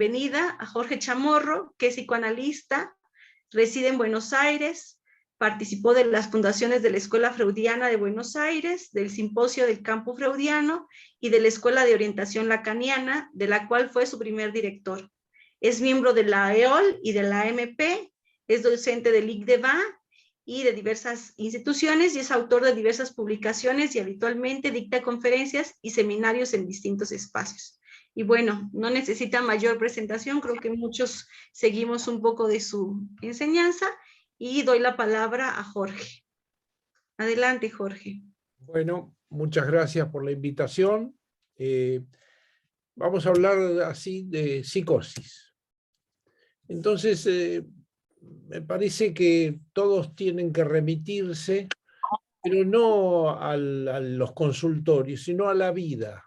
bienvenida a Jorge Chamorro, que es psicoanalista, reside en Buenos Aires, participó de las fundaciones de la Escuela Freudiana de Buenos Aires, del Simposio del Campo Freudiano y de la Escuela de Orientación Lacaniana, de la cual fue su primer director. Es miembro de la EOL y de la MP, es docente del ICDEVA y de diversas instituciones y es autor de diversas publicaciones y habitualmente dicta conferencias y seminarios en distintos espacios. Y bueno, no necesita mayor presentación, creo que muchos seguimos un poco de su enseñanza y doy la palabra a Jorge. Adelante, Jorge. Bueno, muchas gracias por la invitación. Vamos a hablar así de psicosis. Entonces, me parece que todos tienen que remitirse, pero no a los consultorios, sino a la vida.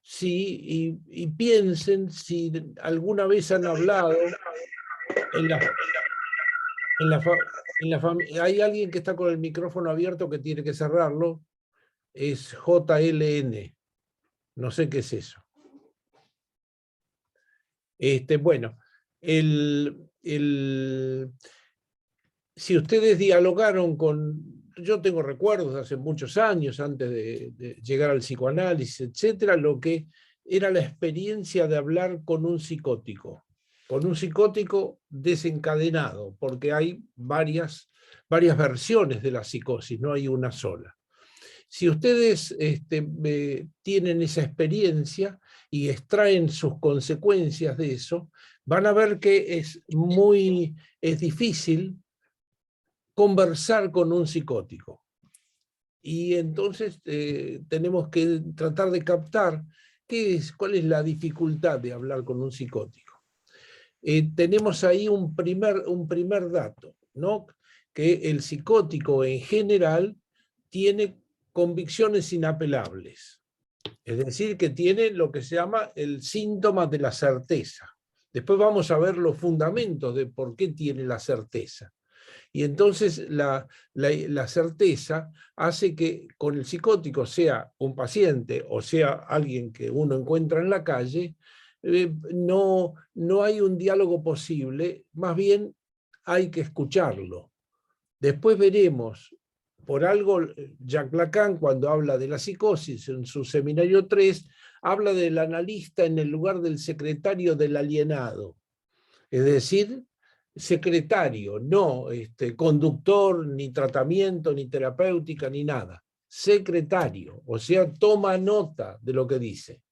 Sí, y piensen si alguna vez han hablado hay alguien que está con el micrófono abierto que tiene que cerrarlo, es JLN, no sé qué es eso. Bueno, si ustedes dialogaron yo tengo recuerdos de hace muchos años, antes de llegar al psicoanálisis, etcétera, lo que era la experiencia de hablar con un psicótico desencadenado, porque hay varias versiones de la psicosis, no hay una sola. Si ustedes tienen esa experiencia y extraen sus consecuencias de eso, van a ver que es difícil conversar con un psicótico. Y entonces tenemos que tratar de captar cuál es la dificultad de hablar con un psicótico. Tenemos ahí un primer dato, ¿no? Que el psicótico en general tiene convicciones inapelables. Es decir, que tiene lo que se llama el síntoma de la certeza. Después vamos a ver los fundamentos de por qué tiene la certeza. Y entonces la certeza hace que con el psicótico, sea un paciente o sea alguien que uno encuentra en la calle, no hay un diálogo posible, más bien hay que escucharlo. Después veremos, por algo Jacques Lacan, cuando habla de la psicosis en su seminario 3, habla del analista en el lugar del secretario del alienado. Es decir, secretario, no conductor, ni tratamiento, ni terapéutica, ni nada. Secretario, o sea, toma nota de lo que dice.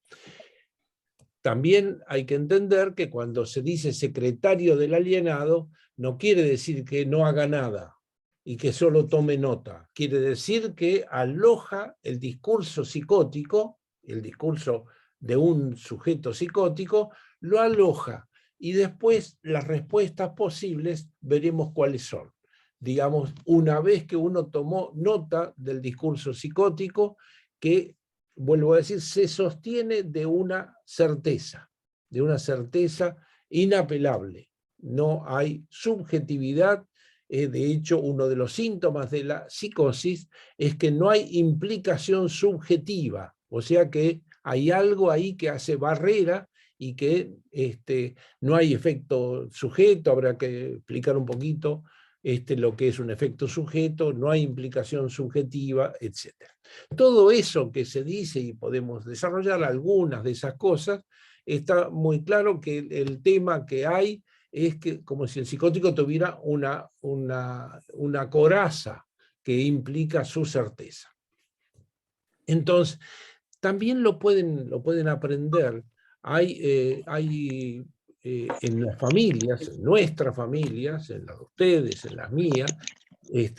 También hay que entender que cuando se dice secretario del alienado, no quiere decir que no haga nada y que solo tome nota. Quiere decir que aloja el discurso psicótico, el discurso de un sujeto psicótico, lo aloja. Y después las respuestas posibles veremos cuáles son. Digamos, una vez que uno tomó nota del discurso psicótico, que, vuelvo a decir, se sostiene de una certeza inapelable. No hay subjetividad. De hecho, uno de los síntomas de la psicosis es que no hay implicación subjetiva, o sea que hay algo ahí que hace barrera y que no hay efecto sujeto. Habrá que explicar un poquito lo que es un efecto sujeto, no hay implicación subjetiva, etc. Todo eso que se dice, y podemos desarrollar algunas de esas cosas, está muy claro que el tema que hay es que como si el psicótico tuviera una coraza que implica su certeza. Entonces, también lo pueden aprender. Hay en las familias, en nuestras familias, en las de ustedes, en las mías,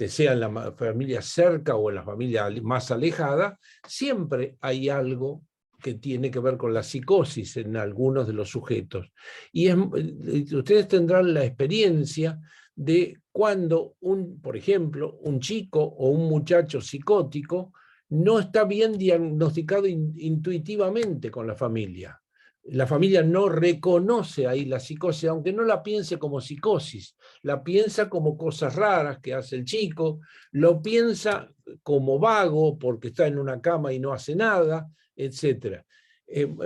sea en la familia cerca o en la familia más alejada, siempre hay algo que tiene que ver con la psicosis en algunos de los sujetos. Y ustedes tendrán la experiencia de cuando, por ejemplo, un chico o un muchacho psicótico no está bien diagnosticado intuitivamente con la familia. La familia no reconoce ahí la psicosis, aunque no la piense como psicosis, la piensa como cosas raras que hace el chico, lo piensa como vago porque está en una cama y no hace nada, etc.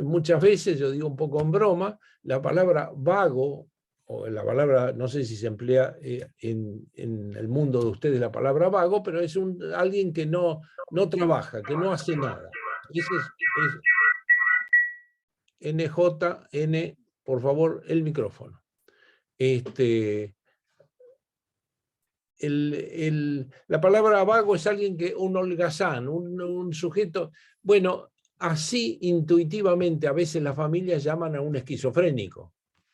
muchas veces, yo digo un poco en broma, la palabra vago, o la palabra, no sé si se emplea en el mundo de ustedes la palabra vago, pero es alguien que no trabaja, que no hace nada. Ese es NJN, por favor, el micrófono. La palabra vago es alguien que, un holgazán, un sujeto, bueno, así intuitivamente a veces las familias llaman a un esquizofrénico,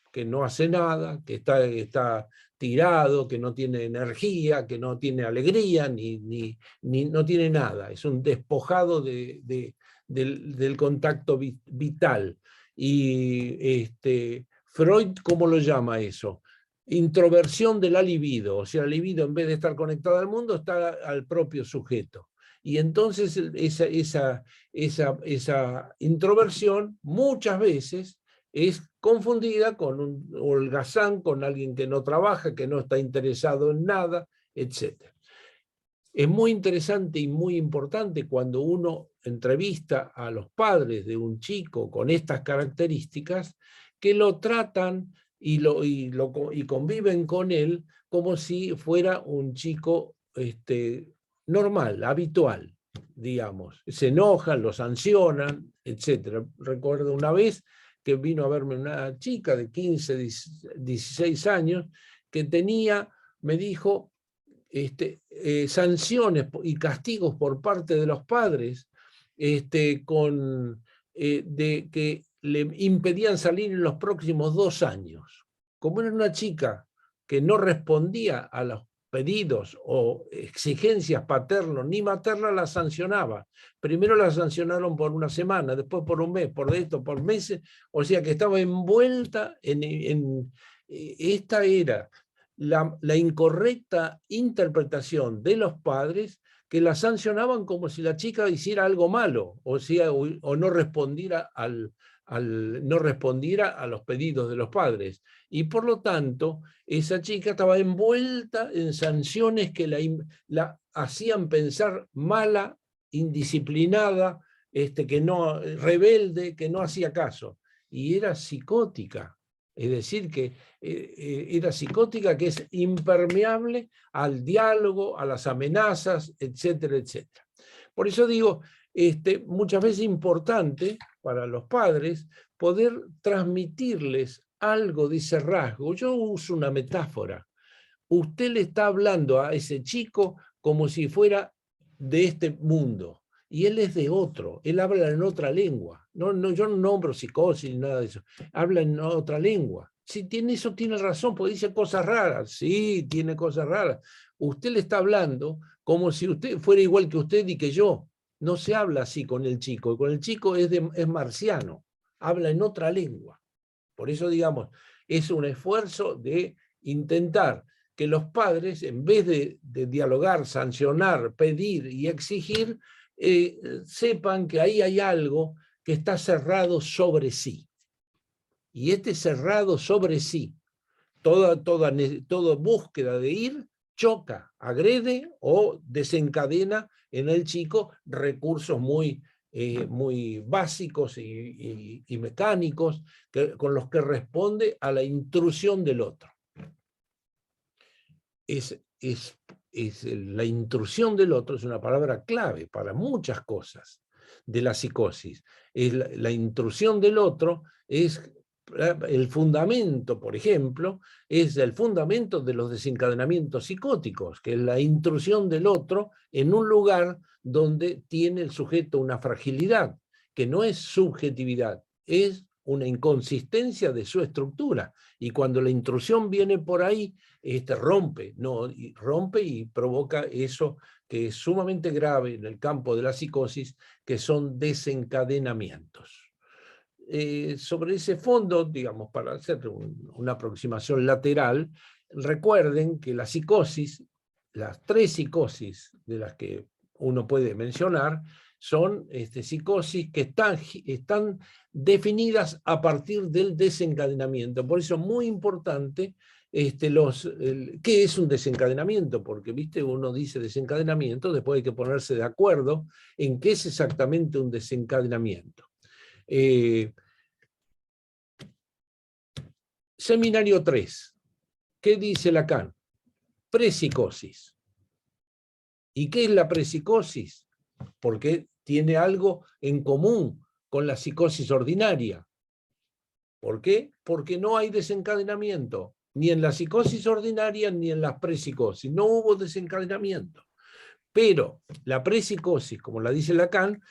que no hace nada, que está tirado, que no tiene energía, que no tiene alegría, ni no tiene nada, es un despojado del contacto vital. Y Freud, ¿cómo lo llama eso? Introversión de la libido, o sea, la libido en vez de estar conectada al mundo está al propio sujeto. Y entonces esa introversión muchas veces es confundida con un holgazán, con alguien que no trabaja, que no está interesado en nada, etc. Es muy interesante y muy importante cuando uno entrevista a los padres de un chico con estas características, que lo tratan y conviven con él como si fuera un chico normal, habitual, digamos. Se enojan, lo sancionan, etc. Recuerdo una vez que vino a verme una chica de 15, 16 años que me dijo, sanciones y castigos por parte de los padres de que le impedían salir en los próximos 2 años. Como era una chica que no respondía a los pedidos o exigencias paternos ni maternas, la sancionaba. Primero la sancionaron por una semana, después por un mes, por meses, o sea que estaba envuelta esta era la incorrecta interpretación de los padres, que la sancionaban como si la chica hiciera algo malo, o no respondiera no respondiera a los pedidos de los padres. Y por lo tanto, esa chica estaba envuelta en sanciones que la hacían pensar mala, indisciplinada, rebelde, que no hacía caso. Y era psicótica. Es decir, que era psicótica, que es impermeable al diálogo, a las amenazas, etcétera, etcétera. Por eso digo, muchas veces es importante para los padres poder transmitirles algo de ese rasgo. Yo uso una metáfora. Usted le está hablando a ese chico como si fuera de este mundo, y él es de otro, él habla en otra lengua. Yo no nombro psicosis ni nada de eso, habla en otra lengua. Sí, eso tiene razón, porque dice cosas raras. Sí, tiene cosas raras. Usted le está hablando como si usted fuera igual que usted y que yo. No se habla así con el chico es marciano, habla en otra lengua. Por eso, digamos, es un esfuerzo de intentar que los padres, en vez de dialogar, sancionar, pedir y exigir, sepan que ahí hay algo que está cerrado sobre sí. Y cerrado sobre sí, toda búsqueda de ir, choca, agrede o desencadena en el chico recursos muy básicos y mecánicos con los que responde a la intrusión del otro. La intrusión del otro es una palabra clave para muchas cosas de la psicosis. La intrusión del otro es el fundamento, por ejemplo, es el fundamento de los desencadenamientos psicóticos, que es la intrusión del otro en un lugar donde tiene el sujeto una fragilidad, que no es subjetividad, es una inconsistencia de su estructura. Y cuando la intrusión viene por ahí, rompe y provoca eso que es sumamente grave en el campo de la psicosis, que son desencadenamientos. Sobre ese fondo, digamos, para hacer una aproximación lateral, recuerden que la psicosis, las 3 psicosis de las que uno puede mencionar, son psicosis que están definidas a partir del desencadenamiento. Por eso es muy importante ¿qué es un desencadenamiento? Porque, ¿viste? Uno dice desencadenamiento, después hay que ponerse de acuerdo en qué es exactamente un desencadenamiento. Seminario 3. ¿Qué dice Lacan? Prepsicosis. ¿Y qué es la prepsicosis? Porque tiene algo en común con la psicosis ordinaria. ¿Por qué? Porque no hay desencadenamiento, ni en la psicosis ordinaria ni en las prepsicosis. No hubo desencadenamiento. Pero la prepsicosis, como la dice Lacan,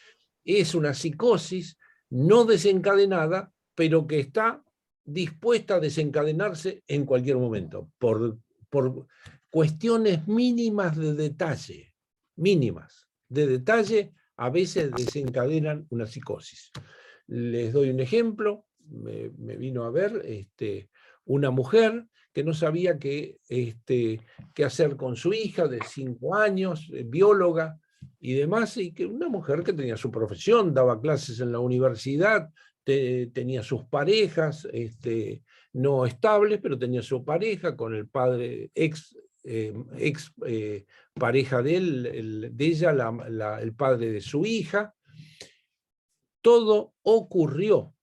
es una psicosis no desencadenada, pero que está dispuesta a desencadenarse en cualquier momento, por cuestiones mínimas de detalle, a veces desencadenan una psicosis. Les doy un ejemplo. Me vino a ver una mujer que no sabía qué hacer con su hija de 5 años, bióloga y demás, y que una mujer que tenía su profesión, daba clases en la universidad, tenía sus parejas no estables, pero tenía su pareja con el padre ex pareja de él, de ella, el padre de su hija. Todo ocurrió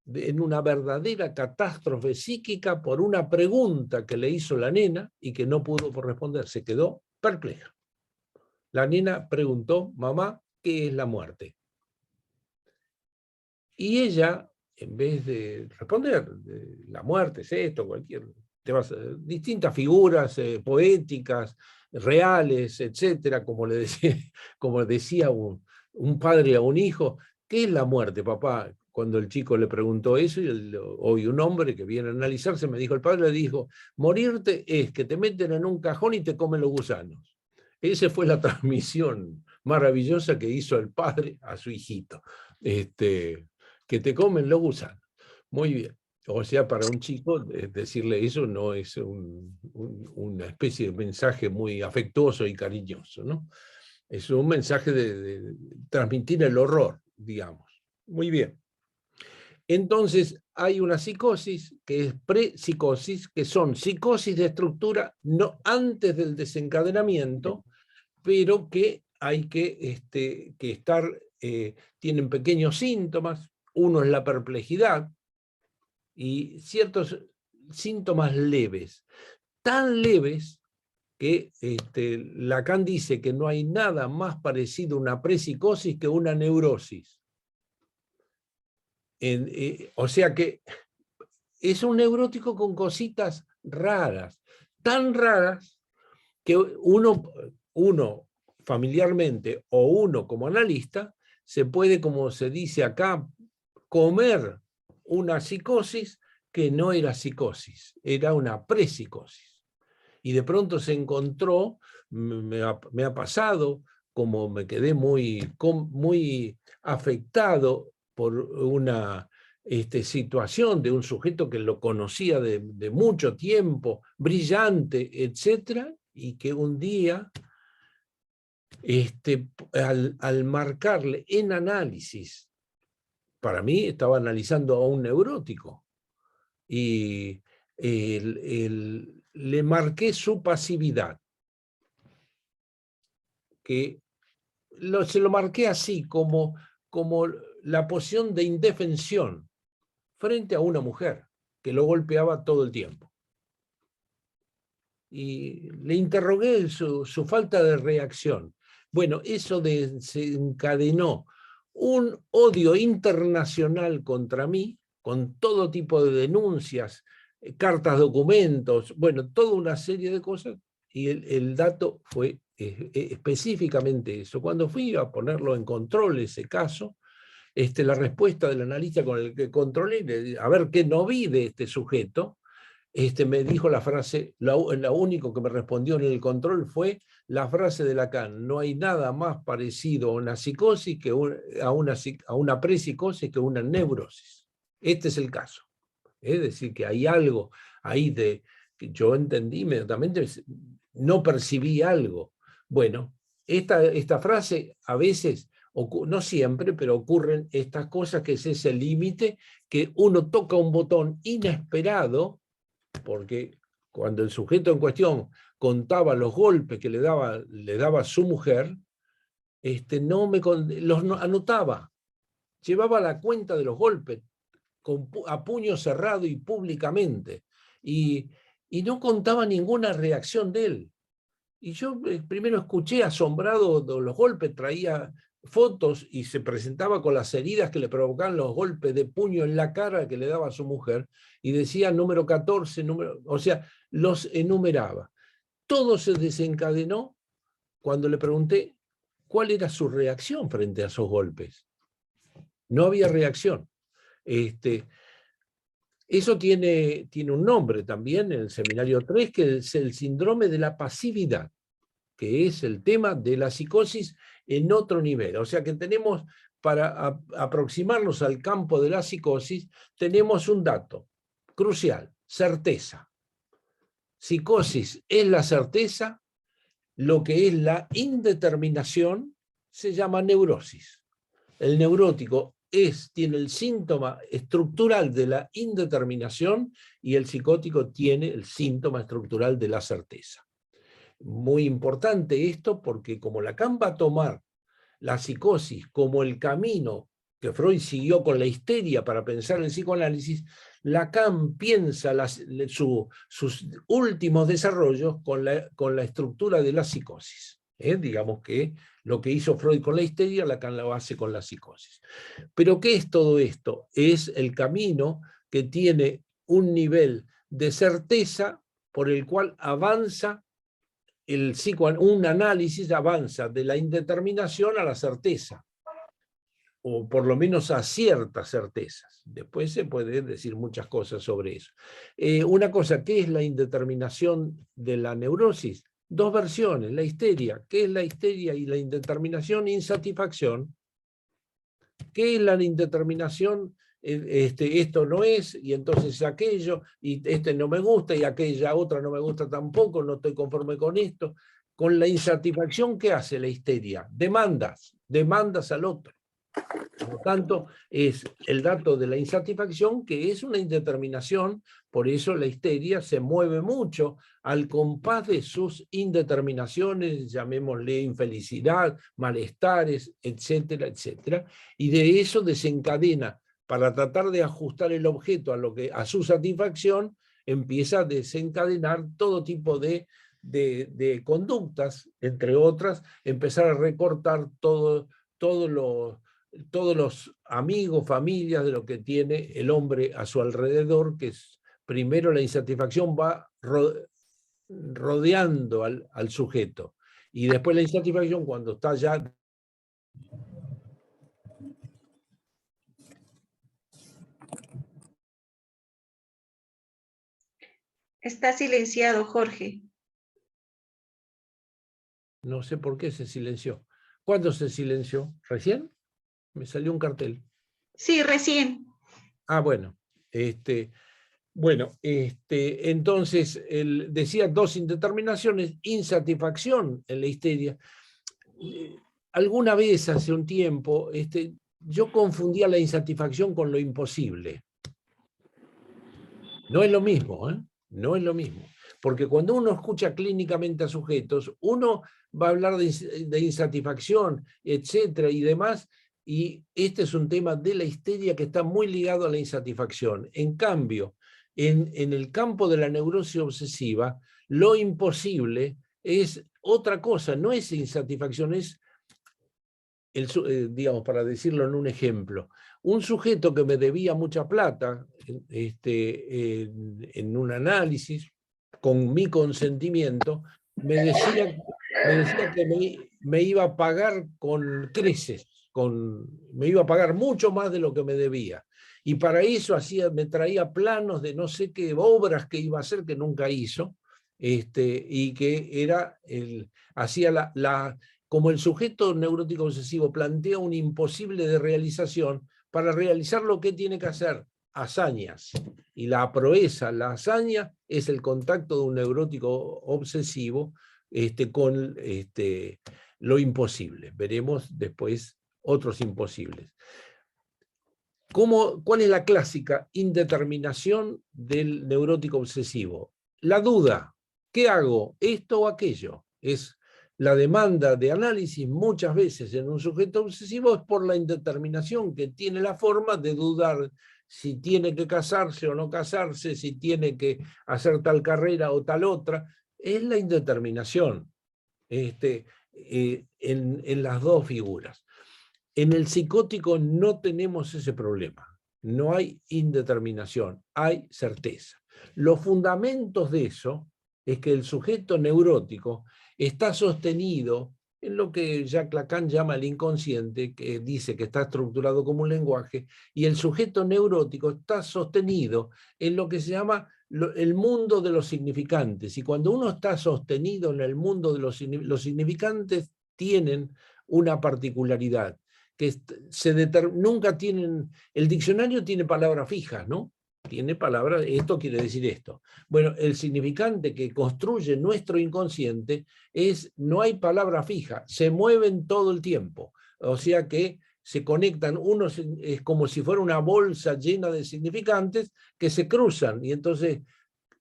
en una verdadera catástrofe psíquica por una pregunta que le hizo la nena y que no pudo responder, se quedó perpleja. La nena preguntó: mamá, ¿qué es la muerte? Y ella, en vez de responder, la muerte es esto, distintas figuras poéticas, reales, etcétera, como decía un padre a un hijo: ¿qué es la muerte, papá? Cuando el chico le preguntó eso, y hoy un hombre que viene a analizarse me dijo, el padre le dijo: morirte es que te meten en un cajón y te comen los gusanos. Esa fue la transmisión maravillosa que hizo el padre a su hijito. Que te comen los gusanos. Muy bien. O sea, para un chico decirle eso no es una especie de mensaje muy afectuoso y cariñoso, ¿no? Es un mensaje de transmitir el horror, digamos. Muy bien. Entonces, hay una psicosis que es prepsicosis, que son psicosis de estructura no antes del desencadenamiento, pero que hay que estar, tienen pequeños síntomas. Uno es la perplejidad y ciertos síntomas leves, tan leves que Lacan dice que no hay nada más parecido a una prepsicosis que una neurosis. O sea que es un neurótico con cositas raras, tan raras que uno familiarmente o uno como analista se puede, como se dice acá, comer una psicosis que no era psicosis, era una prepsicosis. Y de pronto se encontró, me ha pasado, como me quedé muy afectado por una situación de un sujeto que lo conocía de mucho tiempo, brillante, etcétera, y que un día, al marcarle en análisis, para mí estaba analizando a un neurótico, y le marqué su pasividad, que se lo marqué así, como la posición de indefensión frente a una mujer que lo golpeaba todo el tiempo. Y le interrogué su falta de reacción. Bueno, eso desencadenó un odio internacional contra mí, con todo tipo de denuncias, cartas, documentos, bueno, toda una serie de cosas, y el dato fue específicamente eso. Cuando fui a ponerlo en control ese caso, la respuesta del analista con el que controlé, a ver qué no vi de este sujeto, me dijo la frase, lo único que me respondió en el control fue la frase de Lacan: no hay nada más parecido a una psicosis a una prepsicosis que una neurosis. Este es el caso. Es decir, que hay algo ahí que yo entendí inmediatamente, no percibí algo. Bueno, esta frase a veces, no siempre, pero ocurren estas cosas, que es ese límite, que uno toca un botón inesperado, porque cuando el sujeto en cuestión contaba los golpes que le daba su mujer, los anotaba. llevaba la cuenta de los golpes a puño cerrado y públicamente, y no contaba ninguna reacción de él. Y yo primero escuché asombrado de los golpes, traía fotos y se presentaba con las heridas que le provocaban los golpes de puño en la cara que le daba a su mujer, y decía número 14, o sea, los enumeraba. Todo se desencadenó cuando le pregunté cuál era su reacción frente a esos golpes. No había reacción. Eso tiene un nombre también en el seminario 3, que es el síndrome de la pasividad, que es el tema de la psicosis en otro nivel. O sea que tenemos, para aproximarnos al campo de la psicosis, tenemos un dato crucial: certeza. Psicosis es la certeza, lo que es la indeterminación se llama neurosis. El neurótico tiene el síntoma estructural de la indeterminación y el psicótico tiene el síntoma estructural de la certeza. Muy importante esto, porque como Lacan va a tomar la psicosis como el camino que Freud siguió con la histeria para pensar el psicoanálisis, Lacan piensa sus últimos desarrollos con la estructura de la psicosis. Digamos que lo que hizo Freud con la histeria, Lacan lo hace con la psicosis. Pero ¿qué es todo esto? Es el camino que tiene un nivel de certeza por el cual avanza un análisis, avanza de la indeterminación a la certeza, o por lo menos a ciertas certezas. Después se puede decir muchas cosas sobre eso. Una cosa, ¿qué es la indeterminación de la neurosis? Dos versiones: la histeria. ¿Qué es la histeria y la indeterminación? Insatisfacción. ¿Qué es la indeterminación? Esto no es, y entonces aquello, y este no me gusta, y aquella otra no me gusta tampoco, no estoy conforme con esto. Con la insatisfacción, ¿qué hace la histeria? Demandas al otro. Por lo tanto, es el dato de la insatisfacción, que es una indeterminación. Por eso la histeria se mueve mucho al compás de sus indeterminaciones, llamémosle infelicidad, malestares, etcétera, etcétera. Y de eso desencadena, para tratar de ajustar el objeto a su satisfacción, empieza a desencadenar todo tipo de conductas, entre otras, empezar a recortar todos los amigos, familias de lo que tiene el hombre a su alrededor, que es primero la insatisfacción va rodeando al sujeto, y después la insatisfacción, cuando está ya... Está silenciado, Jorge. No sé por qué se silenció. ¿Cuándo se silenció? ¿Recién? Me salió un cartel. Sí, recién. Ah, bueno. Entonces, decía dos indeterminaciones: insatisfacción en la histeria. Alguna vez, hace un tiempo, yo confundía la insatisfacción con lo imposible. No es lo mismo, ¿eh? No es lo mismo. Porque cuando uno escucha clínicamente a sujetos, uno va a hablar de insatisfacción, etcétera, y demás, y este es un tema de la histeria que está muy ligado a la insatisfacción. En cambio, en el campo de la neurosis obsesiva, lo imposible es otra cosa, no es insatisfacción, es, digamos, para decirlo en un ejemplo, un sujeto que me debía mucha plata en un análisis, con mi consentimiento, me decía que me iba a pagar con creces, me iba a pagar mucho más de lo que me debía. Y para eso me traía planos de no sé qué obras que iba a hacer, que nunca hizo, y que era hacía como el sujeto neurótico obsesivo plantea un imposible de realización. Para realizar lo que tiene que hacer, hazañas. Y la proeza, la hazaña, es el contacto de un neurótico obsesivo con lo imposible. Veremos después otros imposibles. ¿Cuál es la clásica indeterminación del neurótico obsesivo? La duda. ¿Qué hago? ¿Esto o aquello? Es La demanda de análisis muchas veces en un sujeto obsesivo es por la indeterminación que tiene la forma de dudar si tiene que casarse o no casarse, si tiene que hacer tal carrera o tal otra. Es la indeterminación en las dos figuras. En el psicótico no tenemos ese problema. No hay indeterminación, hay certeza. Los fundamentos de eso es que el sujeto neurótico está sostenido en lo que Jacques Lacan llama el inconsciente, que dice que está estructurado como un lenguaje, y el sujeto neurótico está sostenido en lo que se llama el mundo de los significantes. Y cuando uno está sostenido en el mundo de los significantes, tienen una particularidad, que nunca tienen, el diccionario tiene palabras fijas, ¿no? Tiene palabras, esto quiere decir esto. Bueno, el significante que construye nuestro inconsciente no hay palabra fija, se mueven todo el tiempo. O sea que se conectan, es como si fuera una bolsa llena de significantes que se cruzan. Y entonces,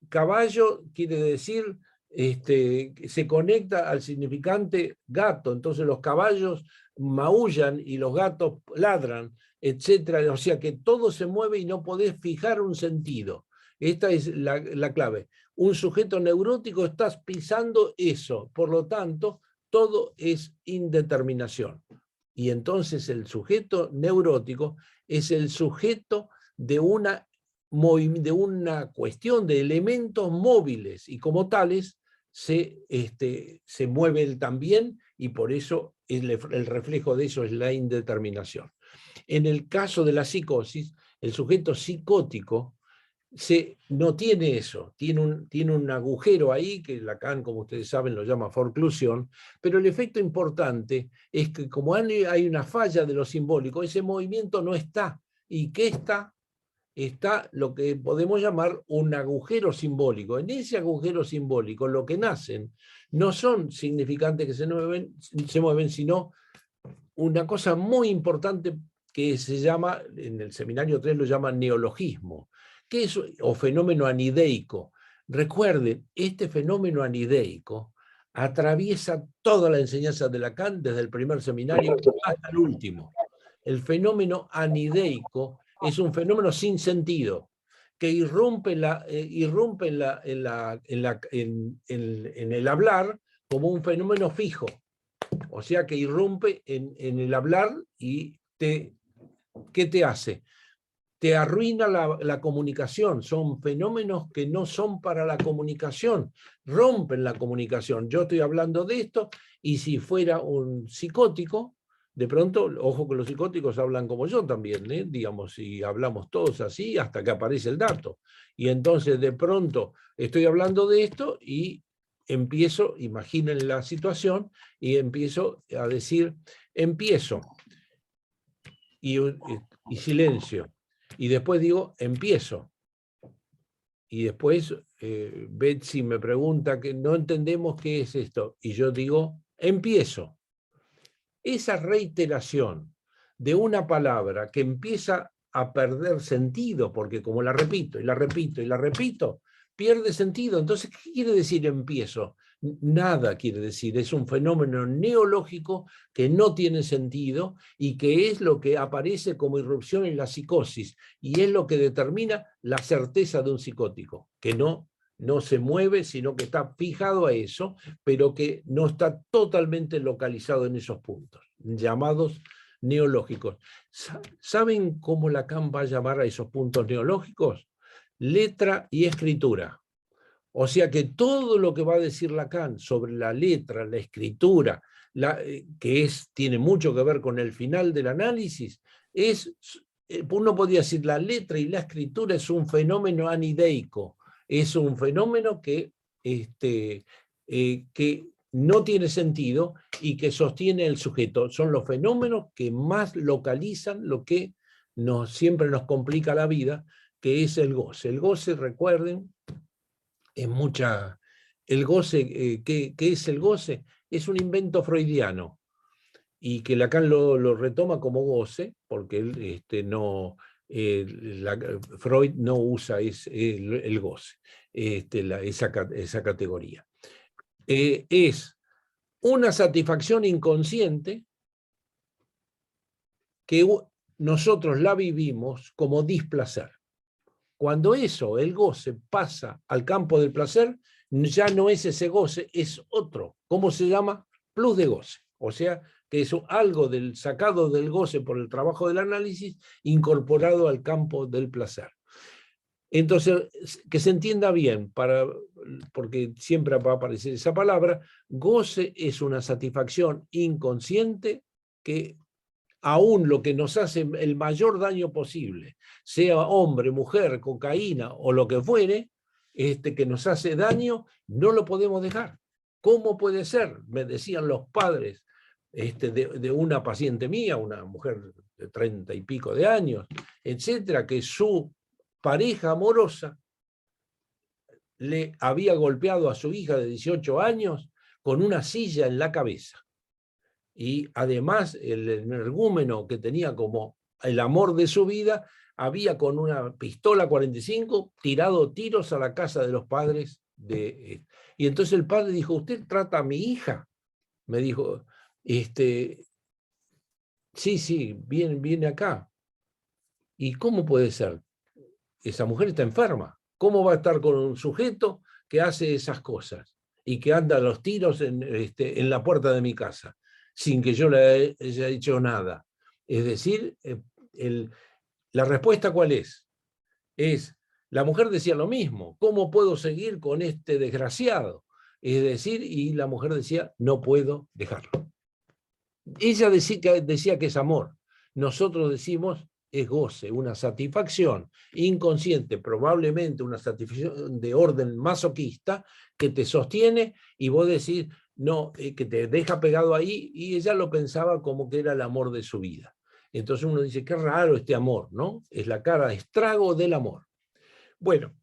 caballo quiere decir, se conecta al significante gato. Entonces los caballos maullan y los gatos ladran, etcétera. O sea que todo se mueve y no podés fijar un sentido. Esta es la clave. Un sujeto neurótico está pisando eso, por lo tanto, todo es indeterminación. Y entonces el sujeto neurótico es el sujeto de una cuestión de elementos móviles, y como tales se mueven también, y por eso el reflejo de eso es la indeterminación. En el caso de la psicosis, el sujeto psicótico no tiene eso, tiene un agujero ahí, que Lacan, como ustedes saben, lo llama forclusión, pero el efecto importante es que como hay una falla de lo simbólico, ese movimiento no está. ¿Y qué está? Está lo que podemos llamar un agujero simbólico. En ese agujero simbólico lo que nacen no son significantes que se mueven, sino una cosa muy importante que se llama, en el seminario 3 lo llaman neologismo, que es, o fenómeno anideico. Recuerden, este fenómeno anideico atraviesa toda la enseñanza de Lacan desde el primer seminario hasta el último. El fenómeno anideico es un fenómeno sin sentido, que irrumpe en el hablar como un fenómeno fijo. O sea que irrumpe en el hablar y ¿qué te hace? Te arruina la comunicación. Son fenómenos que no son para la comunicación, rompen la comunicación. Yo estoy hablando de esto, y si fuera un psicótico, de pronto, ojo que los psicóticos hablan como yo también, digamos, y hablamos todos así hasta que aparece el dato. Y entonces de pronto estoy hablando de esto y empiezo, imaginen la situación, y empiezo a decir, empiezo, y silencio. Y después digo, empiezo. Y después Betsy me pregunta que no entendemos qué es esto. Y yo digo, empiezo. Esa reiteración de una palabra que empieza a perder sentido, porque como la repito y la repito y la repito, pierde sentido. Entonces, ¿qué quiere decir empiezo? Nada quiere decir, es un fenómeno neológico que no tiene sentido y que es lo que aparece como irrupción en la psicosis, y es lo que determina la certeza de un psicótico, que no se mueve, sino que está fijado a eso, pero que no está totalmente localizado en esos puntos, llamados neológicos. ¿Saben cómo Lacan va a llamar a esos puntos neológicos? Letra y escritura. O sea que todo lo que va a decir Lacan sobre la letra, la escritura, tiene mucho que ver con el final del análisis, uno podría decir, la letra y la escritura es un fenómeno anideico, es un fenómeno que no tiene sentido y que sostiene el sujeto. Son los fenómenos que más localizan lo que siempre nos complica la vida, que es el goce. El goce, recuerden, el goce, ¿qué es el goce? Es un invento freudiano, y que Lacan lo retoma como goce, porque él Freud no usa el goce, esa categoría. Es una satisfacción inconsciente que nosotros la vivimos como displacer. Cuando eso, el goce, pasa al campo del placer, ya no es ese goce, es otro. ¿Cómo se llama? Plus de goce. O sea, que es algo sacado del goce por el trabajo del análisis, incorporado al campo del placer. Entonces, que se entienda bien, porque siempre va a aparecer esa palabra, goce es una satisfacción inconsciente que aún lo que nos hace el mayor daño posible, sea hombre, mujer, cocaína o lo que fuere, que nos hace daño, no lo podemos dejar. ¿Cómo puede ser? Me decían los padres de una paciente mía, una mujer de 30 y pico de años, etcétera, que su pareja amorosa le había golpeado a su hija de 18 años con una silla en la cabeza. Y además el energúmeno, que tenía como el amor de su vida, había con una pistola 45 tirado tiros a la casa de los padres. Y entonces el padre dijo, ¿usted trata a mi hija? Me dijo, sí, viene acá. ¿Y cómo puede ser? Esa mujer está enferma. ¿Cómo va a estar con un sujeto que hace esas cosas y que anda a los tiros en la puerta de mi casa, sin que yo le haya hecho nada? Es decir, la respuesta ¿cuál es? La mujer decía lo mismo, ¿cómo puedo seguir con este desgraciado? Es decir, y la mujer decía, no puedo dejarlo. Ella decía que es amor. Nosotros decimos, es goce, una satisfacción inconsciente, probablemente una satisfacción de orden masoquista, que te sostiene y vos decís, no, que te deja pegado ahí, y ella lo pensaba como que era el amor de su vida. Entonces uno dice, qué raro este amor, ¿no? Es la cara de estrago del amor. Bueno,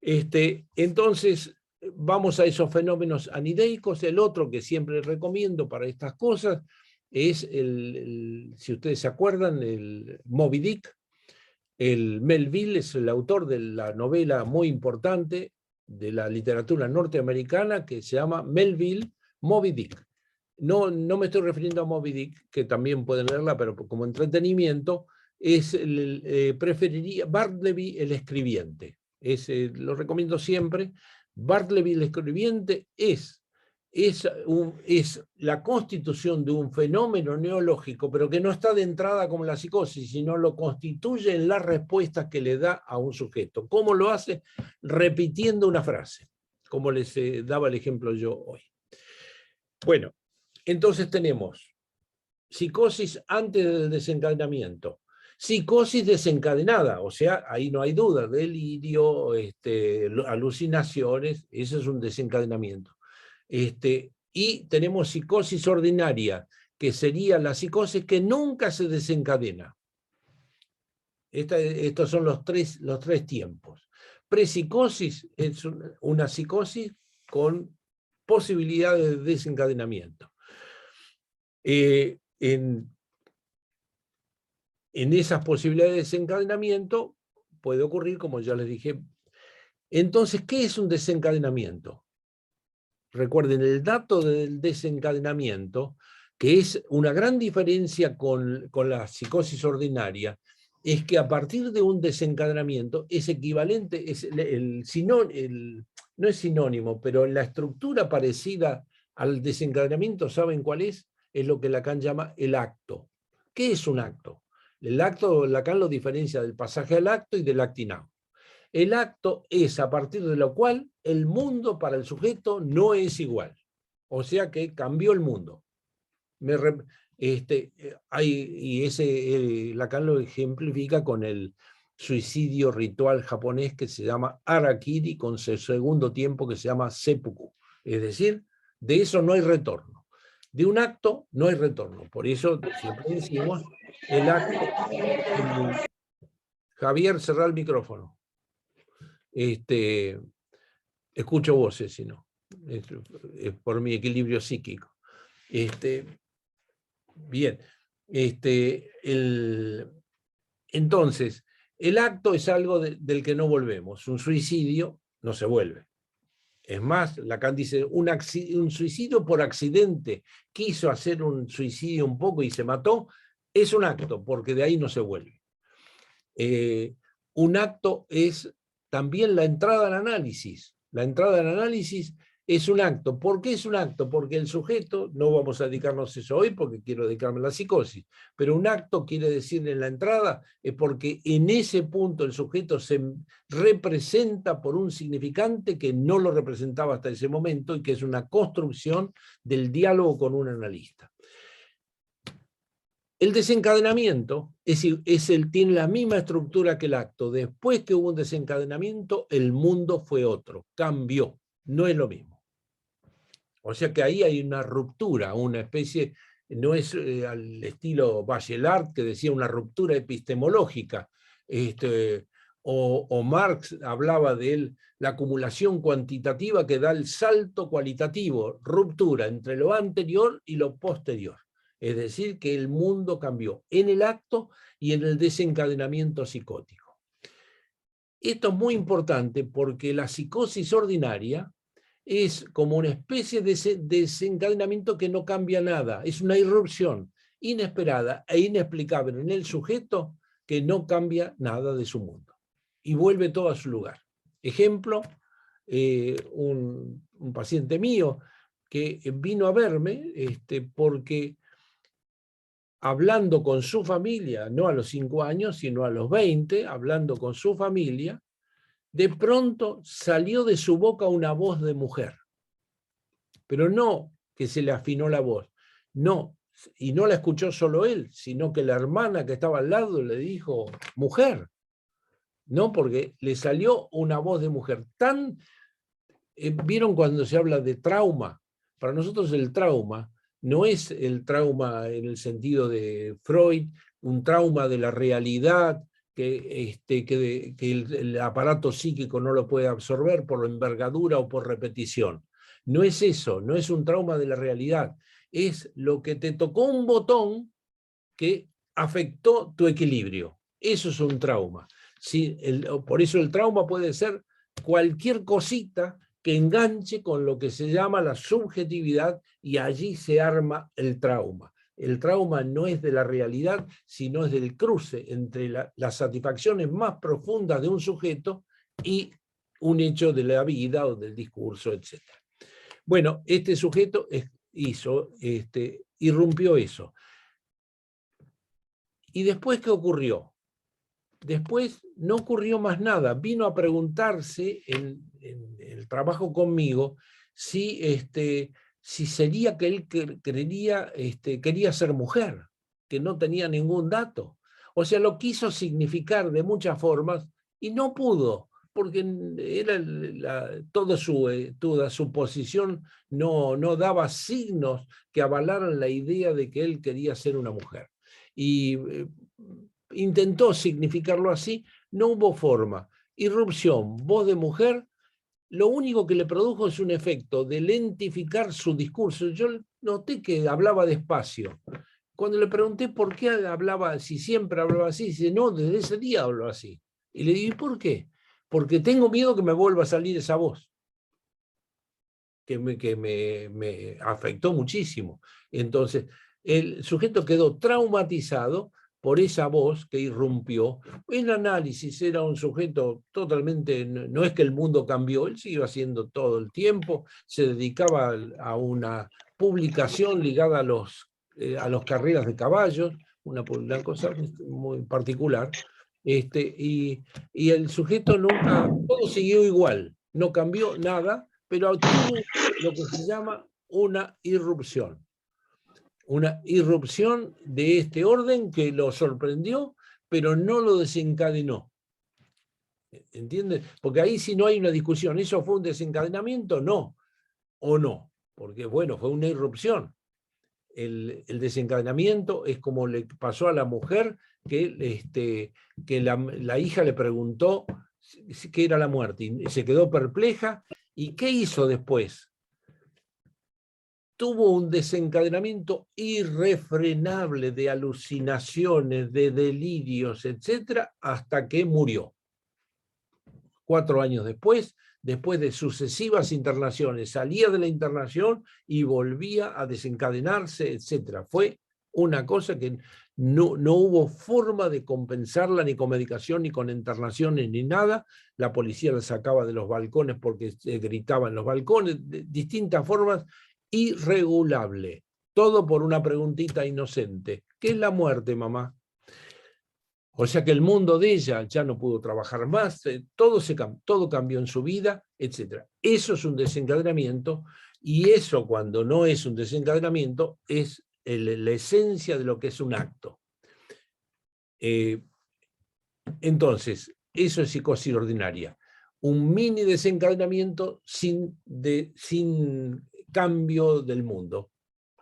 entonces vamos a esos fenómenos anideicos. El otro que siempre recomiendo para estas cosas es, si ustedes se acuerdan, el Moby Dick. El Melville es el autor de la novela muy importante de la literatura norteamericana que se llama Melville, Moby Dick. No me estoy refiriendo a Moby Dick, que también pueden leerla, pero como entretenimiento, preferiría Bartleby el escribiente. Lo recomiendo siempre. Bartleby el escribiente es la constitución de un fenómeno neológico, pero que no está de entrada como la psicosis, sino lo constituye en las respuestas que le da a un sujeto. ¿Cómo lo hace? Repitiendo una frase, como les daba el ejemplo yo hoy. Bueno, entonces tenemos psicosis antes del desencadenamiento, psicosis desencadenada, o sea, ahí no hay duda, delirio, alucinaciones, ese es un desencadenamiento. Y tenemos psicosis ordinaria, que sería la psicosis que nunca se desencadena. Estos son los tres tiempos. Prepsicosis es una psicosis con posibilidades de desencadenamiento. En esas posibilidades de desencadenamiento puede ocurrir, como ya les dije. Entonces, ¿qué es un desencadenamiento? Recuerden, el dato del desencadenamiento, que es una gran diferencia con la psicosis ordinaria, es que a partir de un desencadenamiento es equivalente, no es sinónimo, pero la estructura parecida al desencadenamiento, ¿saben cuál es? Es lo que Lacan llama el acto. ¿Qué es un acto? El acto, Lacan lo diferencia del pasaje al acto y del acting out. El acto es a partir de lo cual el mundo para el sujeto no es igual. O sea que cambió el mundo. Lacan lo ejemplifica con el suicidio ritual japonés que se llama Harakiri, con su segundo tiempo que se llama Seppuku. Es decir, de eso no hay retorno. De un acto no hay retorno. Por eso siempre decimos el acto. Javier, cerrá el micrófono. Escucho voces, si no, es por mi equilibrio psíquico. Bien, entonces, el acto es algo del que no volvemos. Un suicidio no se vuelve. Es más, Lacan dice, un suicidio por accidente, quiso hacer un suicidio un poco y se mató, es un acto, porque de ahí no se vuelve. Un acto es también la entrada al análisis. La entrada al análisis es un acto. ¿Por qué es un acto? Porque el sujeto, no vamos a dedicarnos a eso hoy porque quiero dedicarme a la psicosis, pero un acto quiere decir en la entrada es porque en ese punto el sujeto se representa por un significante que no lo representaba hasta ese momento y que es una construcción del diálogo con un analista. El desencadenamiento tiene la misma estructura que el acto. Después que hubo un desencadenamiento, el mundo fue otro, cambió, no es lo mismo. O sea que ahí hay una ruptura, una especie, no es al estilo Bachelard, que decía una ruptura epistemológica, o Marx hablaba de la acumulación cuantitativa que da el salto cualitativo, ruptura entre lo anterior y lo posterior. Es decir, que el mundo cambió en el acto y en el desencadenamiento psicótico. Esto es muy importante porque la psicosis ordinaria es como una especie de desencadenamiento que no cambia nada, es una irrupción inesperada e inexplicable en el sujeto que no cambia nada de su mundo y vuelve todo a su lugar. Ejemplo, un paciente mío que vino a verme porque hablando con su familia, no a los 5 años, sino a los 20, hablando con su familia, de pronto salió de su boca una voz de mujer. Pero no que se le afinó la voz, no, y no la escuchó solo él, sino que la hermana que estaba al lado le dijo, mujer, no, porque le salió una voz de mujer. ¿Vieron cuando se habla de trauma? Para nosotros el trauma no es el trauma en el sentido de Freud, un trauma de la realidad que el aparato psíquico no lo puede absorber por envergadura o por repetición. No es eso, no es un trauma de la realidad, es lo que te tocó un botón que afectó tu equilibrio. Eso es un trauma. Sí, por eso el trauma puede ser cualquier cosita que enganche con lo que se llama la subjetividad y allí se arma el trauma. El trauma no es de la realidad, sino es del cruce entre las satisfacciones más profundas de un sujeto y un hecho de la vida o del discurso, etc. Bueno, este sujeto irrumpió eso. ¿Y después qué ocurrió? Después no ocurrió más nada. Vino a preguntarse en el trabajo conmigo si sería que él quería ser mujer, que no tenía ningún dato. O sea, lo quiso significar de muchas formas y no pudo, porque toda su posición no daba signos que avalaran la idea de que él quería ser una mujer. Y intentó significarlo así, no hubo forma. Irrupción, voz de mujer, lo único que le produjo es un efecto de lentificar su discurso. Yo noté que hablaba despacio. Cuando le pregunté por qué hablaba, si siempre hablaba así, dice, no, desde ese día hablo así. Y le dije, ¿por qué? Porque tengo miedo que me vuelva a salir esa voz, que me afectó muchísimo. Entonces, el sujeto quedó traumatizado por esa voz que irrumpió. En análisis era un sujeto totalmente, no es que el mundo cambió, él siguió haciendo todo el tiempo, se dedicaba a una publicación ligada a las carreras de caballos, una cosa muy particular, y el sujeto nunca, todo siguió igual, no cambió nada, pero tuvo lo que se llama una irrupción de este orden que lo sorprendió, pero no lo desencadenó. ¿Entiendes? Porque ahí sí no hay una discusión. ¿Eso fue un desencadenamiento? No. ¿O no? Porque, bueno, fue una irrupción. El desencadenamiento es como le pasó a la mujer que la hija le preguntó qué era la muerte y se quedó perpleja. ¿Y qué hizo después? Tuvo un desencadenamiento irrefrenable de alucinaciones, de delirios, etc., hasta que murió. 4 años después después de sucesivas internaciones, salía de la internación y volvía a desencadenarse, etc. Fue una cosa que no hubo forma de compensarla ni con medicación, ni con internaciones, ni nada. La policía la sacaba de los balcones porque gritaba en los balcones, de distintas formas, irregulable. Todo por una preguntita inocente. ¿Qué es la muerte, mamá? O sea que el mundo de ella ya no pudo trabajar más, todo cambió en su vida, etc. Eso es un desencadenamiento, y eso, cuando no es un desencadenamiento, es la esencia de lo que es un acto. Entonces, eso es psicosis ordinaria. Un mini desencadenamiento sin cambio del mundo.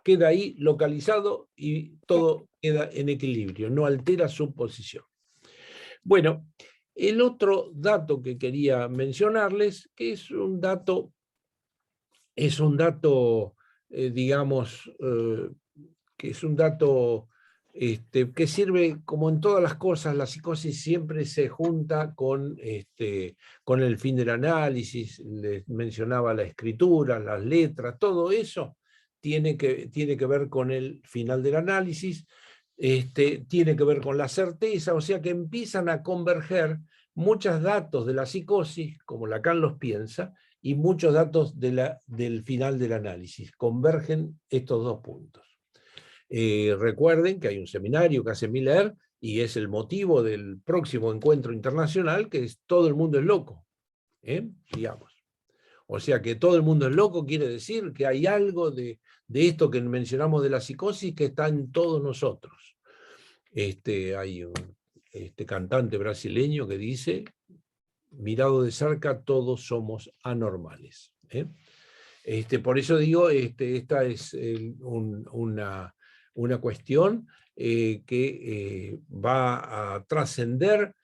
Queda ahí localizado y todo queda en equilibrio, no altera su posición. Bueno, el otro dato que quería mencionarles, que es un dato digamos, que es un dato que sirve, como en todas las cosas, la psicosis siempre se junta con el fin del análisis. Les mencionaba la escritura, las letras, todo eso tiene que ver con el final del análisis, tiene que ver con la certeza, o sea que empiezan a converger muchos datos de la psicosis, como Lacan los piensa, y muchos datos del final del análisis. Convergen estos dos puntos. Recuerden que hay un seminario que hace Miller, y es el motivo del próximo encuentro internacional, que es Todo el mundo es loco, digamos. O sea que todo el mundo es loco quiere decir que hay algo de esto que mencionamos de la psicosis que está en todos nosotros. Hay un cantante brasileño que dice: mirado de cerca todos somos anormales. Por eso digo, esta es una cuestión que va a trascender.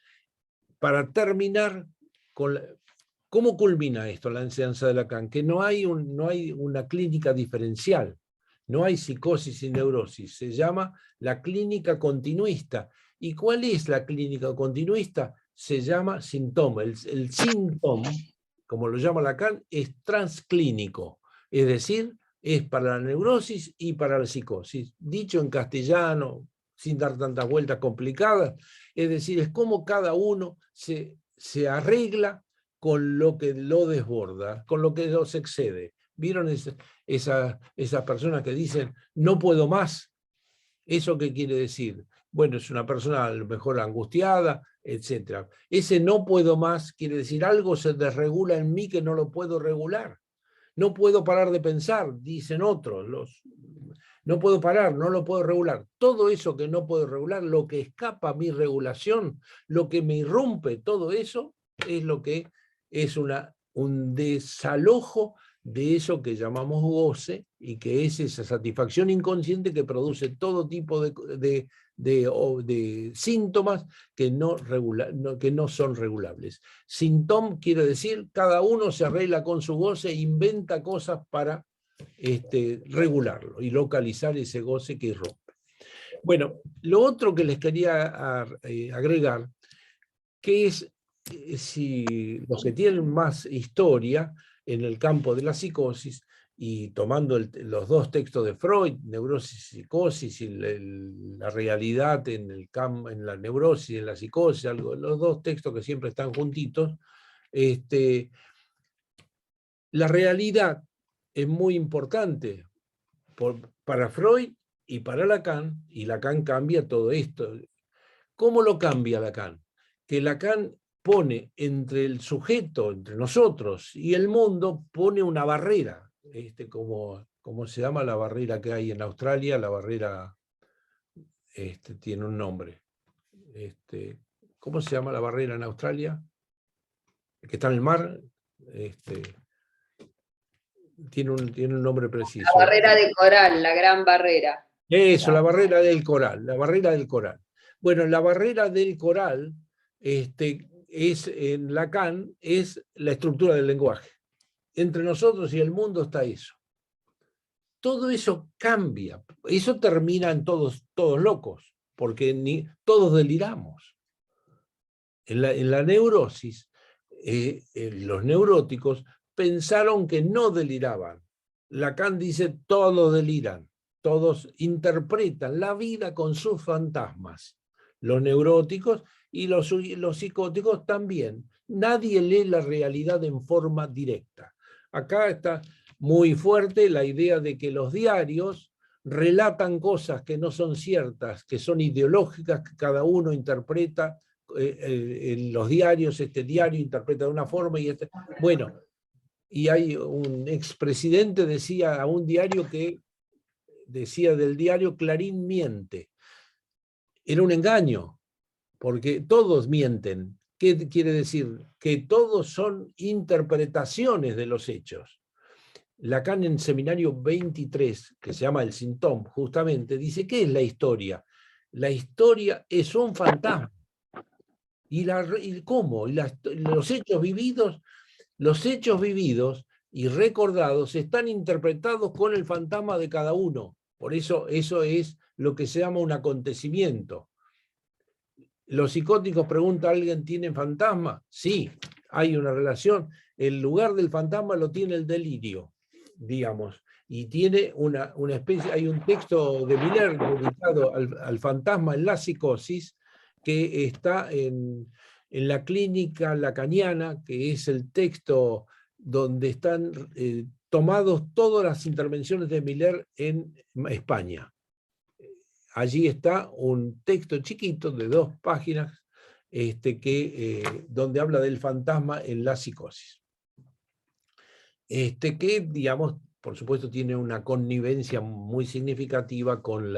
Para terminar con ¿cómo culmina esto, la enseñanza de Lacan? Que no hay una clínica diferencial, no hay psicosis y neurosis, se llama la clínica continuista. ¿Y cuál es la clínica continuista? Se llama síntoma. El síntoma, como lo llama Lacan, es transclínico, es decir, es para la neurosis y para la psicosis. Dicho en castellano, sin dar tantas vueltas complicadas, es decir, es como cada uno se arregla con lo que lo desborda, con lo que los excede. ¿Vieron esas personas que dicen, no puedo más? ¿Eso qué quiere decir? Bueno, es una persona a lo mejor angustiada, etc. Ese no puedo más quiere decir algo se desregula en mí que no lo puedo regular. No puedo parar de pensar, dicen otros. No puedo parar, no lo puedo regular. Todo eso que no puedo regular, lo que escapa a mi regulación, lo que me irrumpe, todo eso es lo que es un desalojo de eso que llamamos goce, y que es esa satisfacción inconsciente que produce todo tipo de síntomas que no son regulables. Síntoma quiere decir, cada uno se arregla con su goce e inventa cosas para regularlo y localizar ese goce que irrumpe. Bueno, lo otro que les quería agregar, que es, si los que tienen más historia en el campo de la psicosis, y tomando los dos textos de Freud, neurosis y psicosis, y la realidad en la neurosis y en la psicosis, los dos textos que siempre están juntitos, la realidad es muy importante para Freud y para Lacan, y Lacan cambia todo esto. ¿Cómo lo cambia Lacan? Que Lacan pone entre el sujeto, entre nosotros y el mundo, pone una barrera, como se llama la barrera que hay en Australia, la barrera tiene un nombre. ¿Cómo se llama la barrera en Australia? Que está en el mar. Tiene un nombre preciso. La barrera de coral, la gran barrera. Eso, la barrera del coral, la barrera del coral. Bueno, la barrera del coral en Lacan es la estructura del lenguaje. Entre nosotros y el mundo está eso. Todo eso cambia, eso termina en todos locos, porque todos deliramos. En la neurosis, los neuróticos pensaron que no deliraban. Lacan dice, todos deliran, todos interpretan la vida con sus fantasmas. Los neuróticos y los psicóticos también. Nadie lee la realidad en forma directa. Acá está muy fuerte la idea de que los diarios relatan cosas que no son ciertas, que son ideológicas, que cada uno interpreta en los diarios, este diario interpreta de una forma y este... Bueno, y hay un expresidente decía a un diario que decía del diario Clarín miente. Era un engaño, porque todos mienten. ¿Qué quiere decir? Que todos son interpretaciones de los hechos. Lacan en Seminario 23, que se llama El Sintón, justamente, dice, ¿qué es la historia? La historia es un fantasma. ¿Y cómo? Los hechos vividos y recordados están interpretados con el fantasma de cada uno. Por eso es lo que se llama un acontecimiento. ¿Los psicóticos, pregunta alguien, tienen fantasma? Sí, hay una relación. El lugar del fantasma lo tiene el delirio, digamos, y tiene una especie, hay un texto de Miller dedicado al fantasma en la psicosis, que está en la clínica lacaniana, que es el texto donde están tomados todas las intervenciones de Miller en España. Allí está un texto chiquito de 2 páginas donde habla del fantasma en la psicosis. Que, digamos, por supuesto tiene una connivencia muy significativa con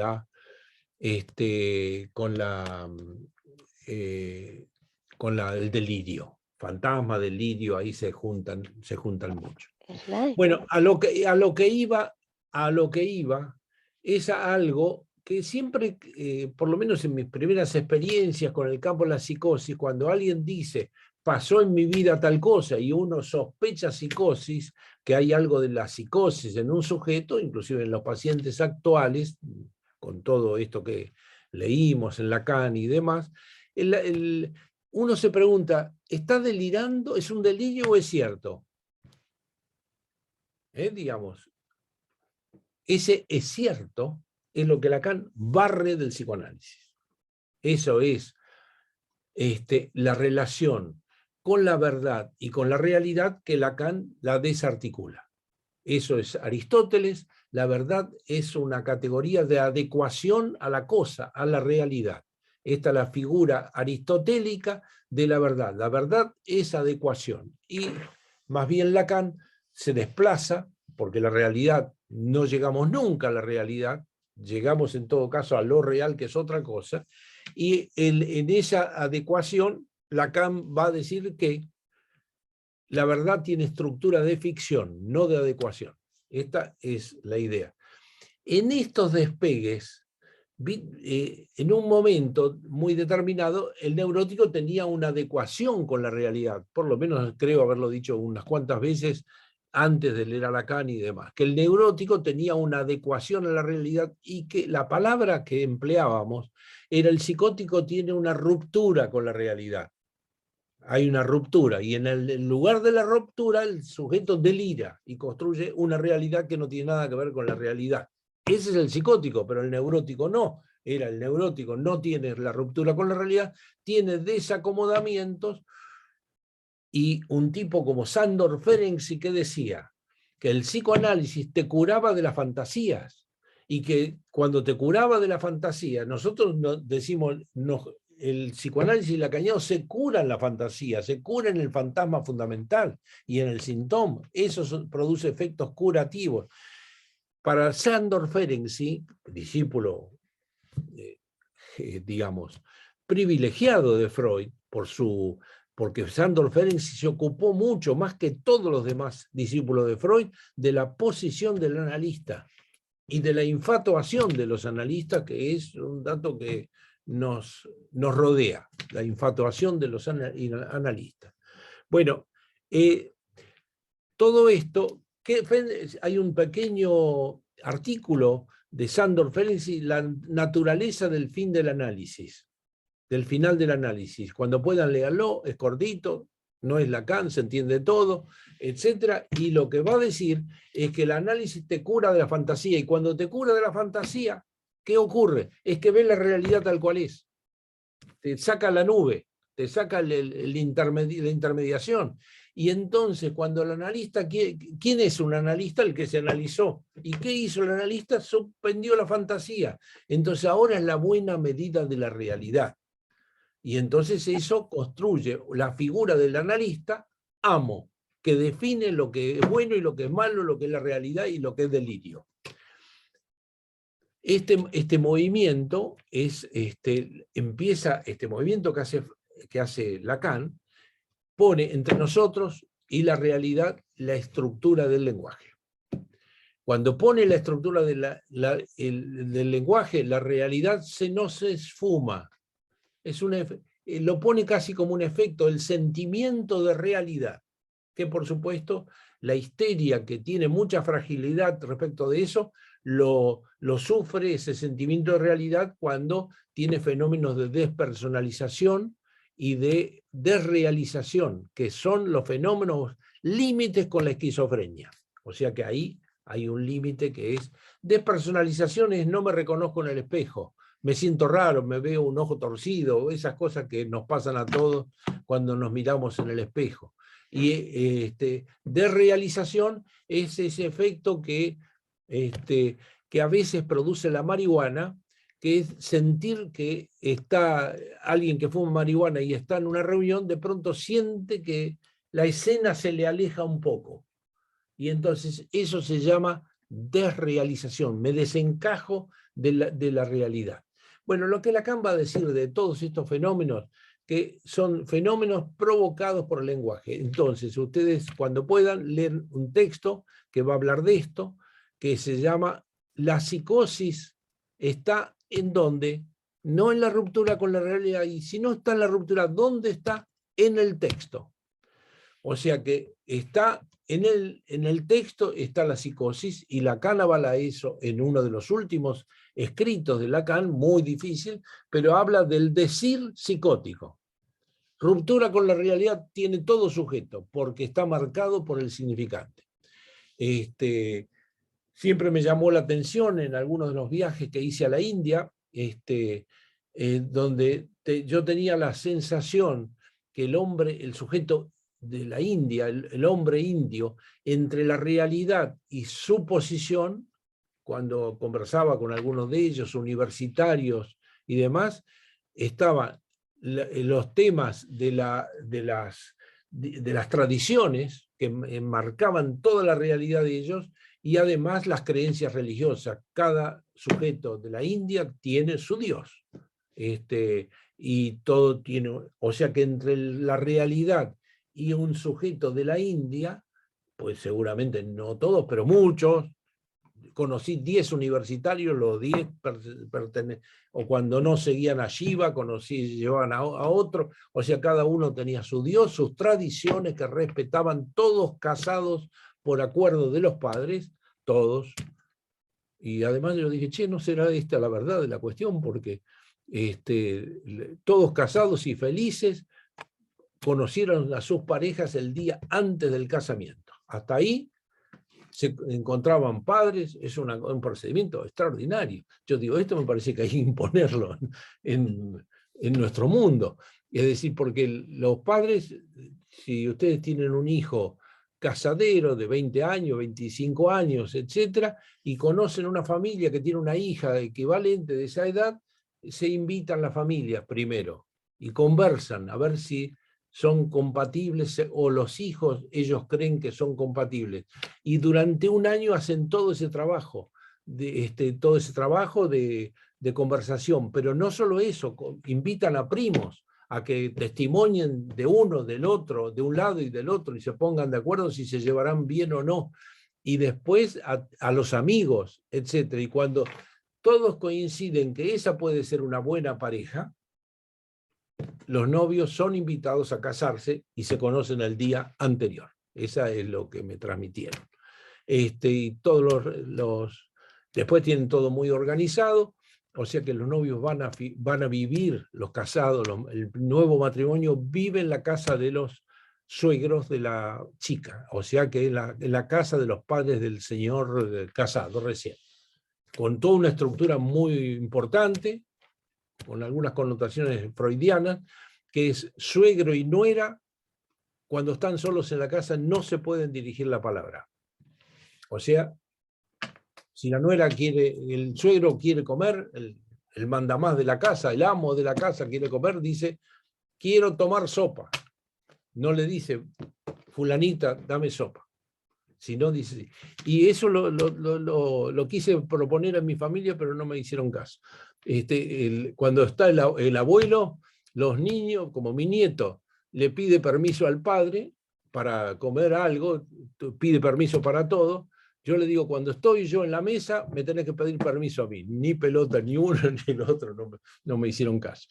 el delirio. Fantasma, delirio, ahí se juntan mucho. Bueno, a lo que iba es a algo que siempre, por lo menos en mis primeras experiencias con el campo de la psicosis, cuando alguien dice, pasó en mi vida tal cosa, y uno sospecha psicosis, que hay algo de la psicosis en un sujeto, inclusive en los pacientes actuales, con todo esto que leímos en Lacan y demás, uno se pregunta, ¿está delirando? ¿Es un delirio o es cierto? Digamos, ese es cierto, es lo que Lacan barre del psicoanálisis. Eso es la relación con la verdad y con la realidad que Lacan la desarticula. Eso es Aristóteles, la verdad es una categoría de adecuación a la cosa, a la realidad. Esta es la figura aristotélica de la verdad. La verdad es adecuación. Y más bien Lacan se desplaza, porque la realidad, no llegamos nunca a la realidad, llegamos en todo caso a lo real, que es otra cosa, y en esa adecuación Lacan va a decir que la verdad tiene estructura de ficción, no de adecuación. Esta es la idea. En estos despegues, en un momento muy determinado, el neurótico tenía una adecuación con la realidad, por lo menos creo haberlo dicho unas cuantas veces antes de leer a Lacan y demás, que el neurótico tenía una adecuación a la realidad y que la palabra que empleábamos era el psicótico tiene una ruptura con la realidad. Hay una ruptura y en el lugar de la ruptura el sujeto delira y construye una realidad que no tiene nada que ver con la realidad. Ese es el psicótico, pero el neurótico no. El neurótico no tiene la ruptura con la realidad, tiene desacomodamientos. Y un tipo como Sándor Ferenczi que decía que el psicoanálisis te curaba de las fantasías y que cuando te curaba de la fantasía, nosotros decimos, el psicoanálisis lacaniano se cura en la fantasía, se cura en el fantasma fundamental y en el síntoma. Eso produce efectos curativos. Para Sándor Ferenczi, discípulo, digamos, privilegiado de Freud, porque Sándor Ferenczi se ocupó mucho, más que todos los demás discípulos de Freud, de la posición del analista y de la infatuación de los analistas, que es un dato que nos rodea, la infatuación de los analistas. Bueno, todo esto, hay un pequeño artículo de Sándor Ferenczi, la naturaleza del fin del análisis, del final del análisis. Cuando puedan leerlo, es cortito, no es Lacan, se entiende todo, etc. Y lo que va a decir es que el análisis te cura de la fantasía, y cuando te cura de la fantasía, ¿qué ocurre? Es que ves la realidad tal cual es. Te saca la nube, te saca la intermediación. Y entonces, cuando el analista, ¿quién es un analista? El que se analizó. ¿Y qué hizo el analista? Suspendió la fantasía. Entonces, ahora es la buena medida de la realidad. Y entonces eso construye la figura del analista amo, que define lo que es bueno y lo que es malo, lo que es la realidad y lo que es delirio. Este movimiento empieza, este movimiento que hace Lacan, pone entre nosotros y la realidad la estructura del lenguaje. Cuando pone la estructura del lenguaje, la realidad no se esfuma. Lo pone casi como un efecto, el sentimiento de realidad, que por supuesto la histeria, que tiene mucha fragilidad respecto de eso, lo sufre ese sentimiento de realidad cuando tiene fenómenos de despersonalización y de desrealización, que son los fenómenos límites con la esquizofrenia. O sea que ahí hay un límite que es despersonalización, es no me reconozco en el espejo, me siento raro, me veo un ojo torcido, esas cosas que nos pasan a todos cuando nos miramos en el espejo. Y desrealización es ese efecto que a veces produce la marihuana, que es sentir que está alguien que fuma marihuana y está en una reunión, de pronto siente que la escena se le aleja un poco. Y entonces eso se llama desrealización, me desencajo de la realidad. Bueno, lo que Lacan va a decir de todos estos fenómenos, que son fenómenos provocados por el lenguaje. Entonces, ustedes cuando puedan leer un texto que va a hablar de esto, que se llama La psicosis está en dónde, no en la ruptura con la realidad, y si no está en la ruptura, ¿dónde está? En el texto. O sea que está en el texto está la psicosis, y Lacan avala eso en uno de los últimos escritos de Lacan, muy difícil, pero habla del decir psicótico. Ruptura con la realidad tiene todo sujeto, porque está marcado por el significante. Siempre me llamó la atención en algunos de los viajes que hice a la India, donde yo tenía la sensación que el sujeto de la India, el hombre indio, entre la realidad y su posición, cuando conversaba con algunos de ellos, universitarios y demás, estaban los temas de las tradiciones que enmarcaban toda la realidad de ellos, y además las creencias religiosas. Cada sujeto de la India tiene su Dios. Y todo tiene, o sea que entre la realidad y un sujeto de la India, pues seguramente no todos, pero muchos, conocí 10 universitarios, los 10 o cuando no seguían a Shiva, llevaban a otro, o sea, cada uno tenía su Dios, sus tradiciones que respetaban, todos casados por acuerdo de los padres, todos. Y además yo dije, che, ¿no será esta la verdad de la cuestión? Porque todos casados y felices conocieron a sus parejas el día antes del casamiento. Hasta ahí se encontraban padres, es un procedimiento extraordinario. Yo digo, esto me parece que hay que imponerlo en nuestro mundo. Es decir, porque los padres, si ustedes tienen un hijo casadero de 20 años, 25 años, etc., y conocen una familia que tiene una hija equivalente de esa edad, se invitan las familias primero y conversan a ver si son compatibles, o los hijos ellos creen que son compatibles. Y durante un año hacen todo ese trabajo, de conversación. Pero no solo eso, invitan a primos a que testimonien de uno, del otro, de un lado y del otro, y se pongan de acuerdo si se llevarán bien o no. Y después a los amigos, etc. Y cuando todos coinciden que esa puede ser una buena pareja, los novios son invitados a casarse y se conocen el día anterior. Esa es lo que me transmitieron. Y todos después tienen todo muy organizado, o sea que los novios van a vivir, los casados, el nuevo matrimonio vive en la casa de los suegros de la chica, o sea que en la casa de los padres del señor casado recién, con toda una estructura muy importante, con algunas connotaciones freudianas, que es suegro y nuera, cuando están solos en la casa no se pueden dirigir la palabra. O sea, si la nuera quiere, el suegro quiere comer, el mandamás de la casa, el amo de la casa quiere comer, dice, quiero tomar sopa. No le dice, fulanita, dame sopa. Sino dice, y eso lo quise proponer a mi familia, pero no me hicieron caso. Cuando está el abuelo, los niños, como mi nieto, le pide permiso al padre para comer algo, pide permiso para todo. Yo le digo, cuando estoy yo en la mesa, me tenés que pedir permiso a mí. Ni pelota, ni uno, ni el otro, no me hicieron caso.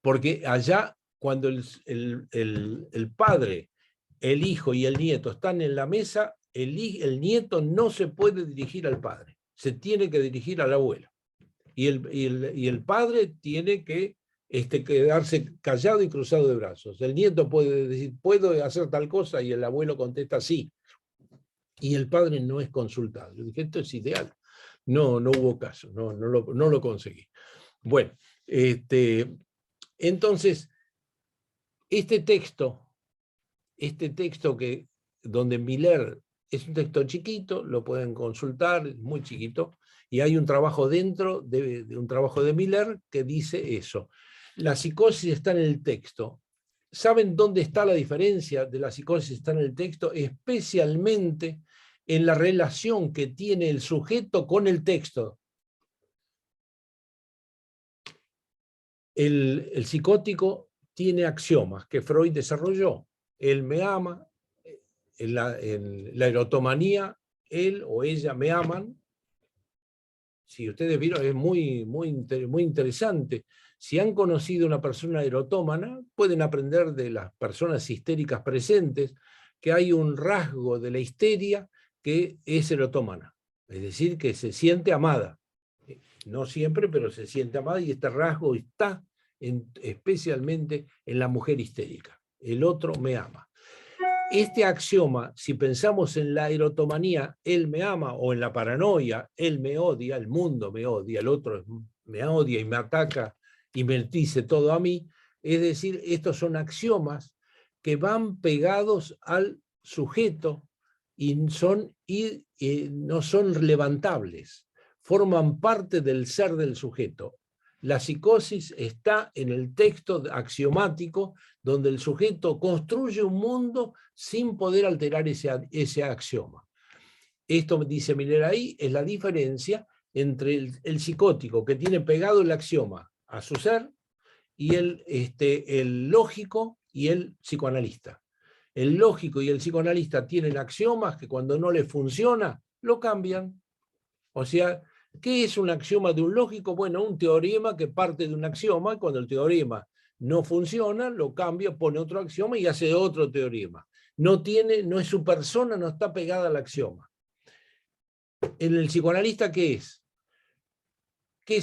Porque allá, cuando el padre, el hijo y el nieto están en la mesa, el nieto no se puede dirigir al padre, se tiene que dirigir al abuelo. Y el padre tiene que quedarse callado y cruzado de brazos. El nieto puede decir, ¿puedo hacer tal cosa? Y el abuelo contesta, sí. Y el padre no es consultado. Yo dije, esto es ideal. No hubo caso, no lo conseguí. Bueno, entonces, este texto donde Miller es un texto chiquito, lo pueden consultar, es muy chiquito, y hay un trabajo dentro de un trabajo de Miller que dice eso. La psicosis está en el texto. ¿Saben dónde está la diferencia de la psicosis está en el texto? Especialmente en la relación que tiene el sujeto con el texto. El psicótico tiene axiomas que Freud desarrolló. Él me ama, en la erotomanía, él o ella me aman. Si ustedes vieron, es muy interesante. Si han conocido una persona erotómana, pueden aprender de las personas histéricas presentes que hay un rasgo de la histeria que es erotómana, es decir, que se siente amada. No siempre, pero se siente amada, y este rasgo está especialmente en la mujer histérica. El otro me ama. Este axioma, si pensamos en la erotomanía, él me ama, o en la paranoia, él me odia, el mundo me odia, el otro me odia y me ataca y me dice todo a mí, es decir, estos son axiomas que van pegados al sujeto y no son levantables, forman parte del ser del sujeto. La psicosis está en el texto axiomático donde el sujeto construye un mundo sin poder alterar ese axioma. Esto, dice Miller ahí, es la diferencia entre el psicótico, que tiene pegado el axioma a su ser, y el lógico y el psicoanalista. El lógico y el psicoanalista tienen axiomas que cuando no les funciona, lo cambian. O sea, ¿qué es un axioma de un lógico? Bueno, un teorema que parte de un axioma, y cuando el teorema no funciona, lo cambia, pone otro axioma y hace otro teorema. No es su persona, no está pegada al axioma. En el psicoanalista, ¿qué es?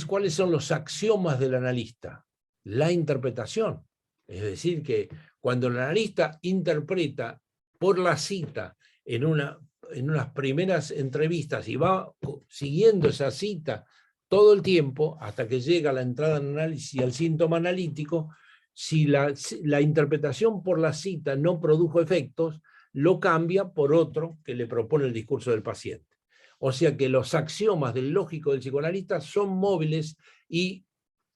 ¿Cuáles son los axiomas del analista? La interpretación. Es decir, que cuando el analista interpreta por la cita en unas primeras entrevistas y va siguiendo esa cita todo el tiempo hasta que llega a la entrada en análisis y al síntoma analítico, si la interpretación por la cita no produjo efectos, lo cambia por otro que le propone el discurso del paciente. O sea que los axiomas del lógico del psicoanalista son móviles y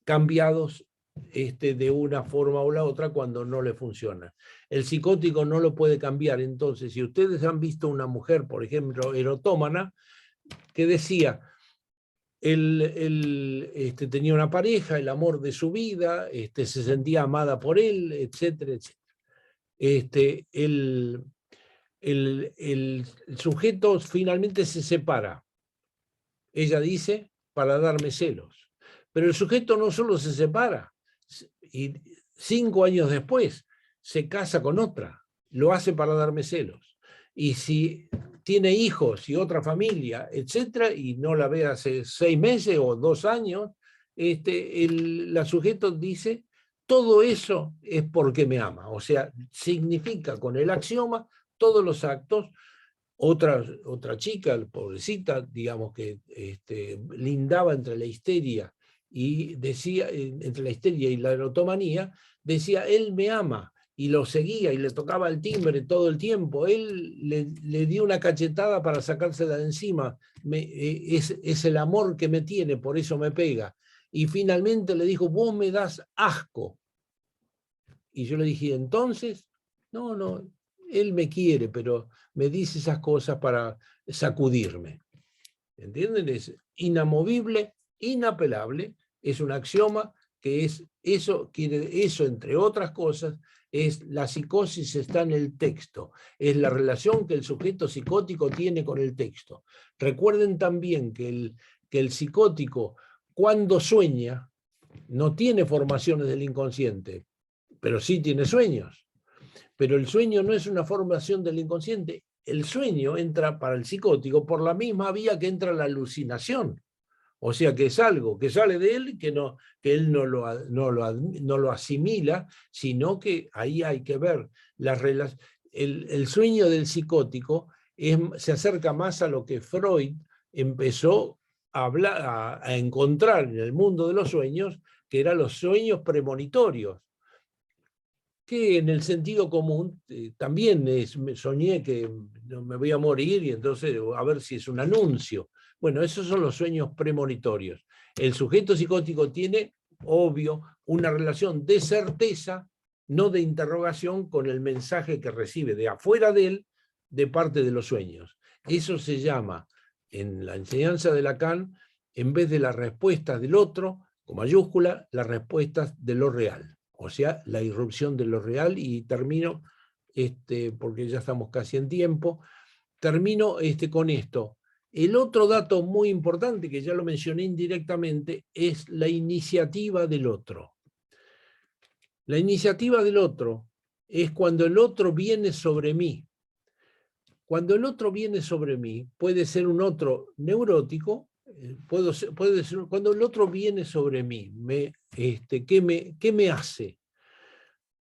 cambiados de una forma o la otra cuando no le funciona. El psicótico no lo puede cambiar. Entonces, si ustedes han visto una mujer, por ejemplo, erotómana, que decía, tenía una pareja, el amor de su vida, se sentía amada por él, etcétera, etcétera. El sujeto finalmente se separa. Ella dice, para darme celos. Pero el sujeto no solo se separa, y 5 años después se casa con otra, lo hace para darme celos. Y si tiene hijos y otra familia, etcétera, y no la ve hace 6 meses o 2 años, la sujeto dice, todo eso es porque me ama. O sea, significa con el axioma todos los actos. Otra chica, pobrecita, digamos que lindaba entre la histeria y decía, entre la histeria y la erotomanía, decía, él me ama, y lo seguía y le tocaba el timbre todo el tiempo. Él le dio una cachetada para sacársela de encima. Es el amor que me tiene, por eso me pega. Y finalmente le dijo, vos me das asco. Y yo le dije, entonces, no, él me quiere, pero me dice esas cosas para sacudirme. ¿Entienden? Es inamovible, inapelable, es un axioma que es eso, eso entre otras cosas, es la psicosis está en el texto, es la relación que el sujeto psicótico tiene con el texto. Recuerden también que el psicótico, cuando sueña, no tiene formaciones del inconsciente, pero sí tiene sueños. Pero el sueño no es una formación del inconsciente. El sueño entra para el psicótico por la misma vía que entra la alucinación. O sea que es algo que sale de él, que él no lo asimila, sino que ahí hay que ver el sueño del psicótico se acerca más a lo que Freud empezó a encontrar en el mundo de los sueños, que eran los sueños premonitorios, que en el sentido común también soñé que me voy a morir y entonces a ver si es un anuncio. Bueno, esos son los sueños premonitorios. El sujeto psicótico tiene, obvio, una relación de certeza, no de interrogación, con el mensaje que recibe de afuera de él, de parte de los sueños. Eso se llama, en la enseñanza de Lacan, en vez de las respuestas del otro, con mayúscula, las respuestas de lo real. O sea, la irrupción de lo real. Y termino, porque ya estamos casi en tiempo, termino con esto. El otro dato muy importante, que ya lo mencioné indirectamente, es la iniciativa del otro. La iniciativa del otro es cuando el otro viene sobre mí. Cuando el otro viene sobre mí, puede ser un otro neurótico, puede ser cuando el otro viene sobre mí, ¿qué me hace?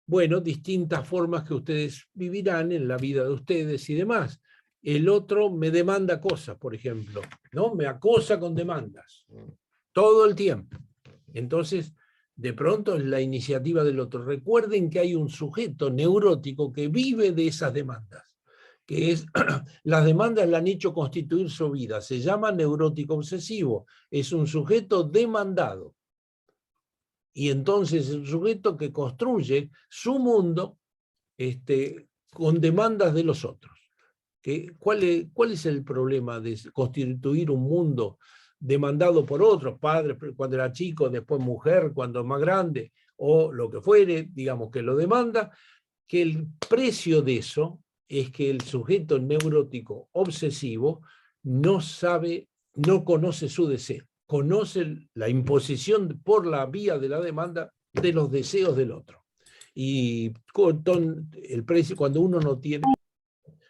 Bueno, distintas formas que ustedes vivirán en la vida de ustedes y demás. El otro me demanda cosas, por ejemplo, ¿no? Me acosa con demandas todo el tiempo. Entonces, de pronto es la iniciativa del otro. Recuerden que hay un sujeto neurótico que vive de esas demandas, que es, las demandas le han hecho constituir su vida. Se llama neurótico obsesivo. Es un sujeto demandado. Y entonces es un sujeto que construye su mundo con demandas de los otros. ¿Cuál es el problema de constituir un mundo demandado por otros, padres cuando era chico, después mujer cuando más grande, o lo que fuere, digamos que lo demanda? Que el precio de eso es que el sujeto neurótico obsesivo no conoce su deseo, conoce la imposición por la vía de la demanda de los deseos del otro. Y el precio, cuando uno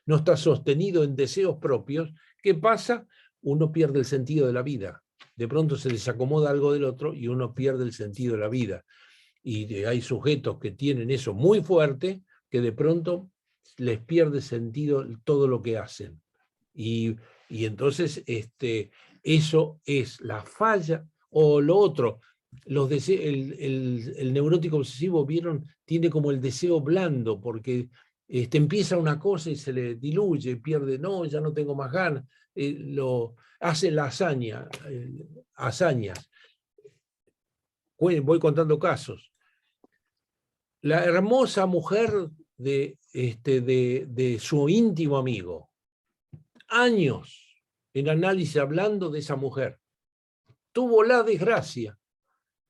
no está sostenido en deseos propios, ¿qué pasa? Uno pierde el sentido de la vida. De pronto se desacomoda algo del otro y uno pierde el sentido de la vida. Y hay sujetos que tienen eso muy fuerte, que de pronto les pierde sentido todo lo que hacen. Y entonces eso es la falla. O lo otro, el neurótico obsesivo, ¿vieron? Tiene como el deseo blando, porque empieza una cosa y se le diluye, pierde, no, ya no tengo más ganas, hace la hazañas. Voy contando casos. La hermosa mujer de su íntimo amigo, años en análisis hablando de esa mujer, tuvo la desgracia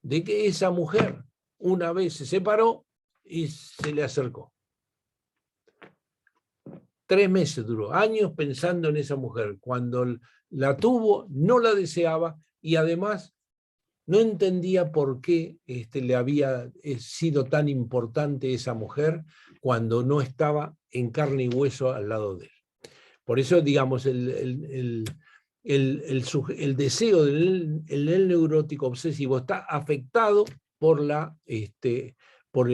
de que esa mujer una vez se separó y se le acercó. 3 meses duró, años pensando en esa mujer. Cuando la tuvo, no la deseaba y además no entendía por qué le había sido tan importante esa mujer cuando no estaba en carne y hueso al lado de él. Por eso, digamos, el deseo del neurótico obsesivo está afectado por por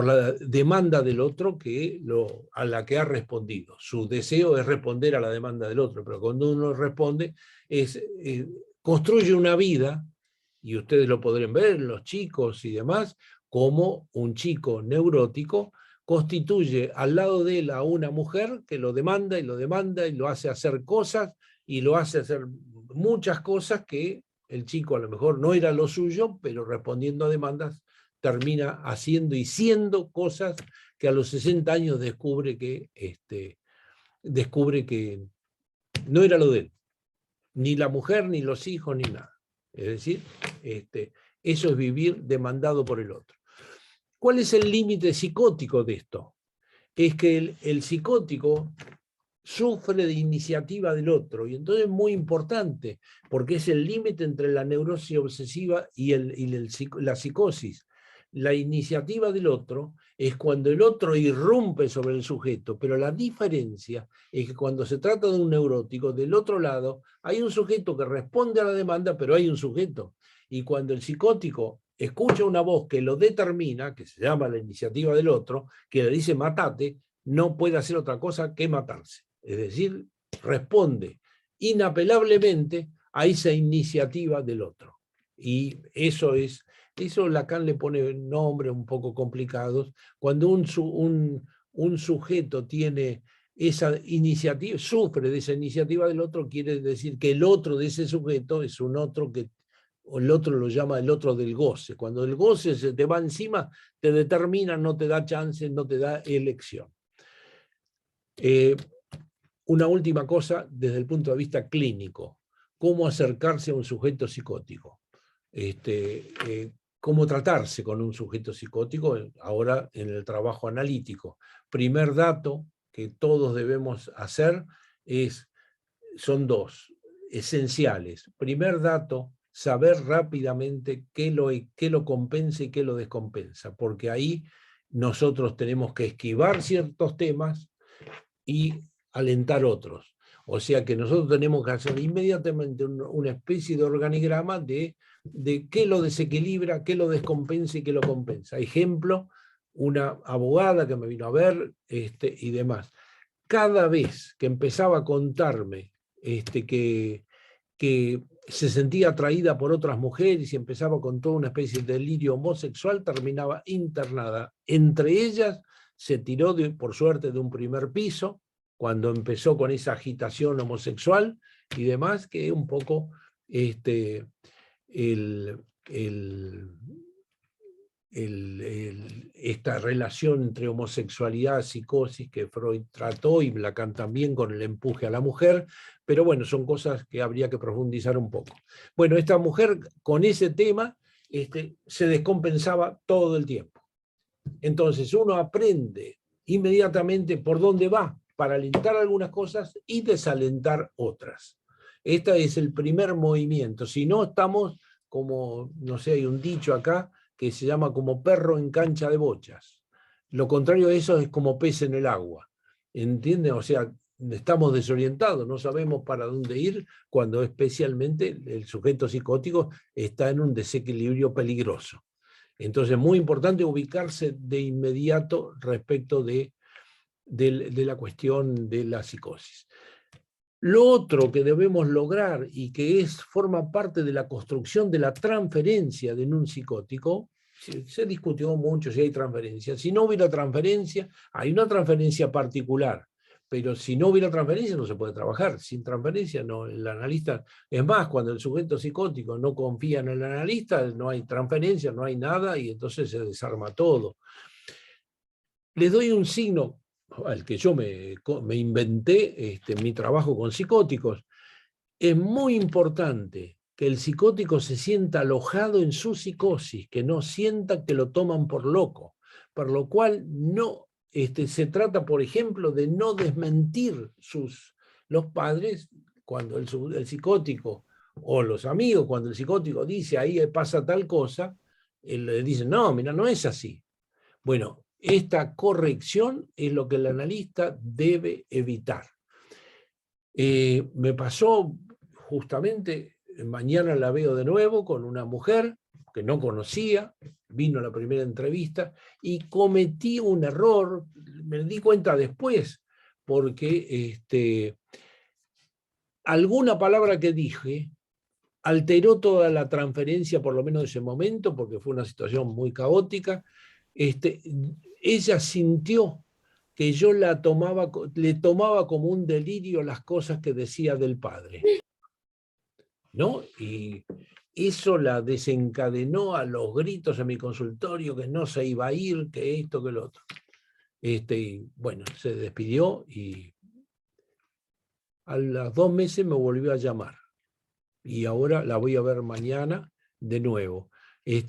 la demanda del otro a la que ha respondido. Su deseo es responder a la demanda del otro, pero cuando uno responde, construye una vida, y ustedes lo podrán ver, los chicos y demás, como un chico neurótico constituye al lado de él a una mujer que lo demanda y lo hace hacer cosas, y lo hace hacer muchas cosas que el chico a lo mejor no era lo suyo, pero respondiendo a demandas termina haciendo y siendo cosas que a los 60 años descubre que no era lo de él, ni la mujer, ni los hijos, ni nada. Es decir, eso es vivir demandado por el otro. ¿Cuál es el límite psicótico de esto? Es que el psicótico sufre de iniciativa del otro, y entonces es muy importante, porque es el límite entre la neurosis obsesiva y la psicosis. La iniciativa del otro es cuando el otro irrumpe sobre el sujeto, pero la diferencia es que cuando se trata de un neurótico, del otro lado hay un sujeto que responde a la demanda, pero hay un sujeto. Y cuando el psicótico escucha una voz que lo determina, que se llama la iniciativa del otro, que le dice matate, no puede hacer otra cosa que matarse. Es decir, responde inapelablemente a esa iniciativa del otro. Y eso Lacan le pone nombres un poco complicados. Cuando un sujeto tiene esa iniciativa, sufre de esa iniciativa del otro, quiere decir que el otro de ese sujeto es un otro que el otro lo llama el otro del goce. Cuando el goce se te va encima, te determina, no te da chance, no te da elección. Una última cosa desde el punto de vista clínico. ¿Cómo acercarse a un sujeto psicótico? ¿Cómo tratarse con un sujeto psicótico ahora en el trabajo analítico? Primer dato que todos debemos hacer son dos, esenciales. Primer dato, saber rápidamente qué lo compensa y qué lo descompensa, porque ahí nosotros tenemos que esquivar ciertos temas y alentar otros. O sea que nosotros tenemos que hacer inmediatamente una especie de organigrama de qué lo desequilibra, qué lo descompensa y qué lo compensa. Ejemplo, una abogada que me vino a ver y demás. Cada vez que empezaba a contarme que se sentía atraída por otras mujeres y empezaba con toda una especie de delirio homosexual, terminaba internada. Entre ellas se tiró, por suerte, de un primer piso, cuando empezó con esa agitación homosexual y demás, que es un poco esta relación entre homosexualidad, psicosis que Freud trató, y Lacan también, con el empuje a la mujer, pero bueno, son cosas que habría que profundizar un poco. Bueno, esta mujer con ese tema se descompensaba todo el tiempo. Entonces uno aprende inmediatamente por dónde va, para alentar algunas cosas y desalentar otras. Este es el primer movimiento. Si no, estamos como, no sé, hay un dicho acá que se llama como perro en cancha de bochas. Lo contrario de eso es como pez en el agua. ¿Entienden? O sea, estamos desorientados, no sabemos para dónde ir, cuando especialmente el sujeto psicótico está en un desequilibrio peligroso. Entonces es muy importante ubicarse de inmediato respecto de la cuestión de la psicosis. Lo otro que debemos lograr y que forma parte de la construcción de la transferencia de un psicótico, se discutió mucho si hay transferencia. Si no hubiera transferencia, hay una transferencia particular, pero si no hubiera transferencia no se puede trabajar. Sin transferencia no, el analista, es más, cuando el sujeto psicótico no confía en el analista, no hay transferencia, no hay nada, y entonces se desarma todo. Les doy un signo al que yo me inventé en mi trabajo con psicóticos. Es muy importante que el psicótico se sienta alojado en su psicosis, que no sienta que lo toman por loco, por lo cual no se trata, por ejemplo, de no desmentir los padres cuando el psicótico, o los amigos, cuando el psicótico dice ahí pasa tal cosa, le dicen, no, mira, no es así. Bueno, esta corrección es lo que el analista debe evitar. Me pasó justamente, mañana la veo de nuevo con una mujer que no conocía, vino a la primera entrevista y cometí un error, me di cuenta después, porque alguna palabra que dije alteró toda la transferencia, por lo menos en ese momento, porque fue una situación muy caótica. Ella sintió que yo le tomaba como un delirio las cosas que decía del padre, ¿no? Y eso la desencadenó a los gritos en mi consultorio, que no se iba a ir, que esto, que lo otro. Y bueno, se despidió y a los 2 meses me volvió a llamar. Y ahora la voy a ver mañana de nuevo,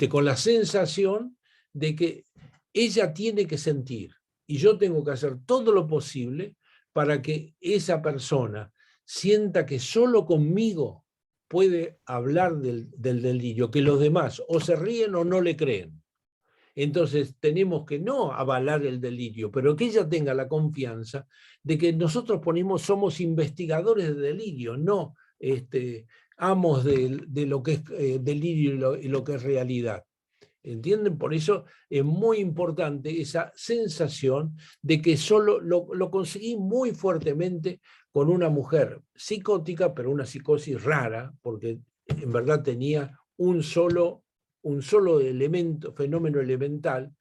con la sensación de que ella tiene que sentir y yo tengo que hacer todo lo posible para que esa persona sienta que solo conmigo puede hablar del delirio, que los demás o se ríen o no le creen. Entonces tenemos que no avalar el delirio, pero que ella tenga la confianza de que nosotros somos investigadores de delirio, no amos de lo que es delirio y lo que es realidad. ¿Entienden? Por eso es muy importante esa sensación de que solo lo conseguí muy fuertemente con una mujer psicótica, pero una psicosis rara, porque en verdad tenía un solo elemento, fenómeno elemental,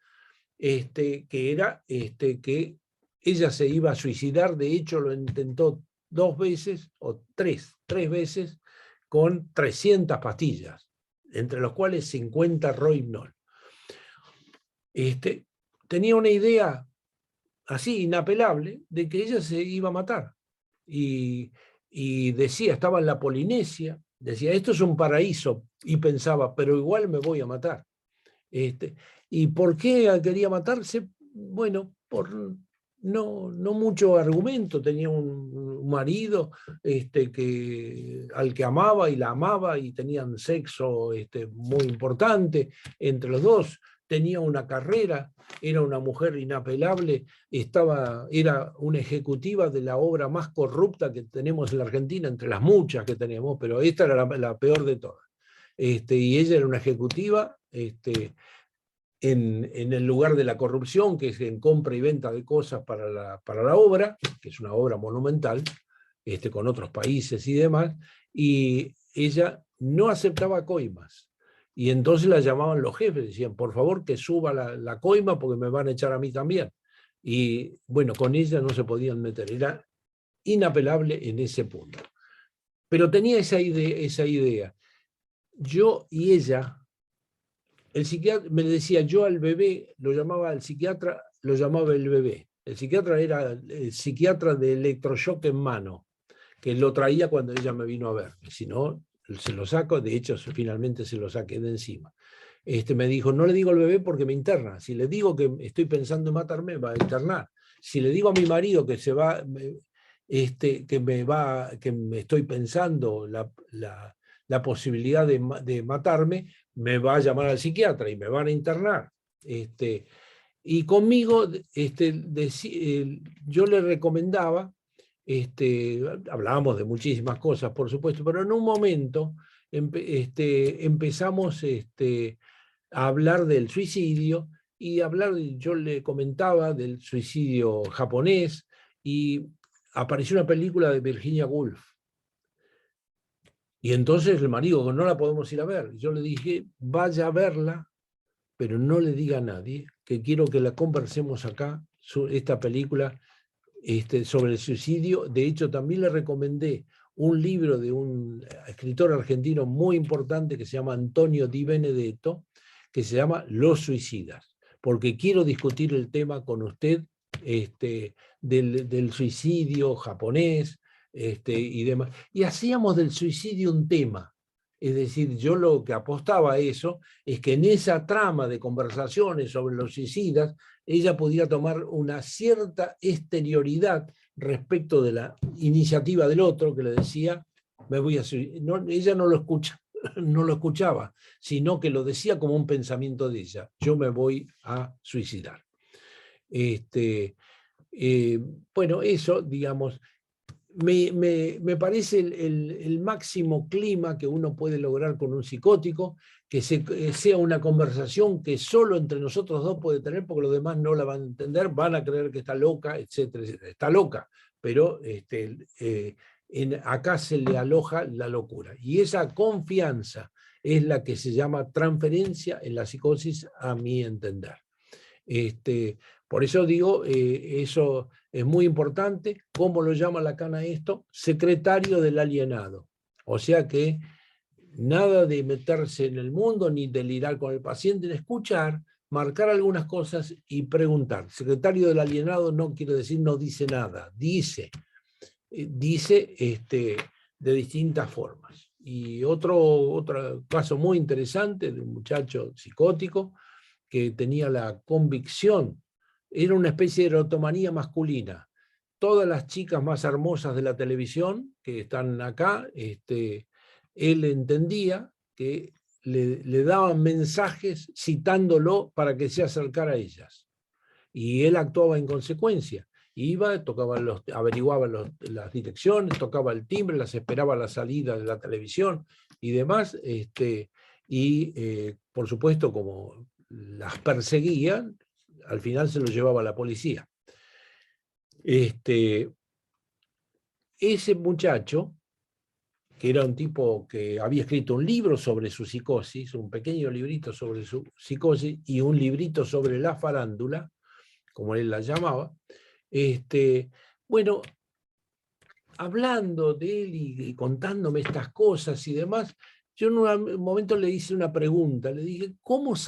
que era que ella se iba a suicidar. De hecho lo intentó 2 veces o 3 veces con 300 pastillas, entre los cuales 50 Rohypnol. Tenía una idea así inapelable de que ella se iba a matar. Y decía, estaba en la Polinesia, decía, esto es un paraíso, y pensaba, pero igual me voy a matar. ¿Y por qué quería matarse? Bueno, por no mucho argumento. Tenía un marido al que amaba y la amaba, y tenían sexo muy importante entre los dos. Tenía una carrera, era una mujer inapelable, era una ejecutiva de la obra más corrupta que tenemos en la Argentina, entre las muchas que tenemos, pero esta era la peor de todas. Y ella era una ejecutiva en el lugar de la corrupción, que es en compra y venta de cosas para la obra, que es una obra monumental, con otros países y demás, y ella no aceptaba coimas. Y entonces la llamaban los jefes, decían, por favor que suba la coima porque me van a echar a mí también. Y bueno, con ella no se podían meter, era inapelable en ese punto. Pero tenía esa idea. Yo y ella, el psiquiatra me decía, yo al bebé lo llamaba, al psiquiatra lo llamaba el bebé. El psiquiatra era el psiquiatra de electroshock en mano, que lo traía cuando ella me vino a ver. Si no, se lo saco, de hecho finalmente se lo saqué de encima. Me dijo, no le digo al bebé porque me interna. Si le digo que estoy pensando en matarme, va a internar. Si le digo a mi marido que se va, que me estoy pensando la posibilidad de matarme, me va a llamar al psiquiatra y me van a internar. Y conmigo yo le recomendaba, hablábamos de muchísimas cosas, por supuesto, pero en un momento empezamos a hablar del suicidio y yo le comentaba del suicidio japonés, y apareció una película de Virginia Woolf. Y entonces el marido, no la podemos ir a ver. Yo le dije, vaya a verla, pero no le diga a nadie, que quiero que la conversemos acá, esta película sobre el suicidio. De hecho, también le recomendé un libro de un escritor argentino muy importante que se llama Antonio Di Benedetto, que se llama Los suicidas, porque quiero discutir el tema con usted del suicidio japonés, y demás. Y hacíamos del suicidio un tema. Es decir, yo lo que apostaba a eso es que en esa trama de conversaciones sobre los suicidas, ella podía tomar una cierta exterioridad respecto de la iniciativa del otro, que le decía, me voy a suicidar. No, ella no lo escuchaba, sino que lo decía como un pensamiento de ella, yo me voy a suicidar. Bueno, eso, digamos. me parece el máximo clima que uno puede lograr con un psicótico, que sea una conversación que solo entre nosotros dos puede tener, porque los demás no la van a entender, van a creer que está loca, etcétera, etcétera. Está loca, pero acá se le aloja la locura. Y esa confianza es la que se llama transferencia en la psicosis, a mi entender. Por eso digo, eso es muy importante. ¿Cómo lo llama Lacan a esto? Secretario del alienado. O sea que nada de meterse en el mundo, ni delirar con el paciente, ni escuchar, marcar algunas cosas y preguntar. Secretario del alienado no quiere decir no dice nada, dice de distintas formas. Y otro caso muy interesante de un muchacho psicótico que tenía la convicción, era una especie de erotomanía masculina. Todas las chicas más hermosas de la televisión que están acá, él entendía que le daban mensajes citándolo para que se acercara a ellas. Y él actuaba en consecuencia. Iba, averiguaba las direcciones, tocaba el timbre, las esperaba a la salida de la televisión y demás. Por supuesto, como las perseguían, al final se lo llevaba a la policía. Ese muchacho, que era un tipo que había escrito un libro sobre su psicosis, un pequeño librito sobre su psicosis y un librito sobre la farándula, como él la llamaba, bueno, hablando de él y contándome estas cosas y demás, yo en un momento le hice una pregunta, le dije, ¿cómo vos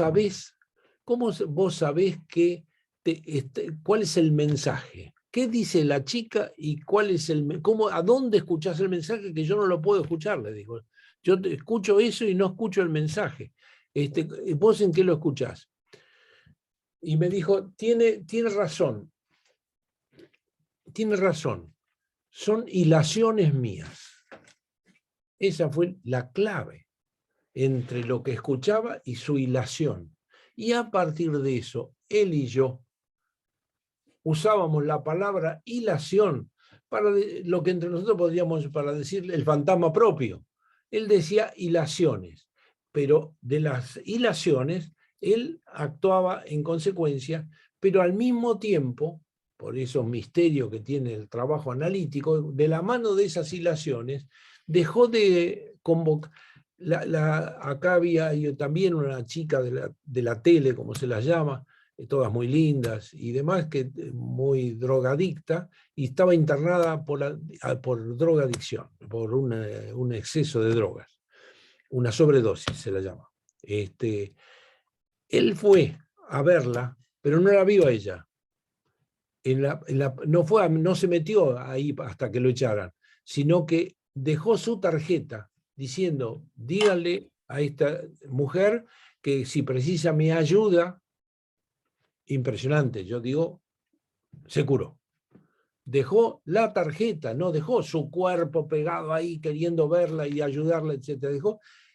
sabés cuál es el mensaje? ¿Qué dice la chica y a dónde escuchás el mensaje que yo no lo puedo escuchar? Le digo, yo escucho eso y no escucho el mensaje. ¿Vos en qué lo escuchás? Y me dijo, tiene razón, son hilaciones mías. Esa fue la clave entre lo que escuchaba y su hilación. Y a partir de eso, él y yo usábamos la palabra hilación para lo que entre nosotros podríamos para decir el fantasma propio. Él decía hilaciones, pero de las hilaciones él actuaba en consecuencia, pero al mismo tiempo, por esos misterios que tiene el trabajo analítico, de la mano de esas hilaciones, dejó de convocar. Acá había también una chica de la tele, como se las llama, todas muy lindas y demás, que muy drogadicta, y estaba internada por drogadicción, por un exceso de drogas, una sobredosis se la llama. Él fue a verla, pero no la vio a ella. No se metió ahí hasta que lo echaran, sino que dejó su tarjeta diciendo, díganle a esta mujer que si precisa mi ayuda, impresionante, yo digo, se curó. Dejó la tarjeta, no dejó su cuerpo pegado ahí queriendo verla y ayudarla, etc.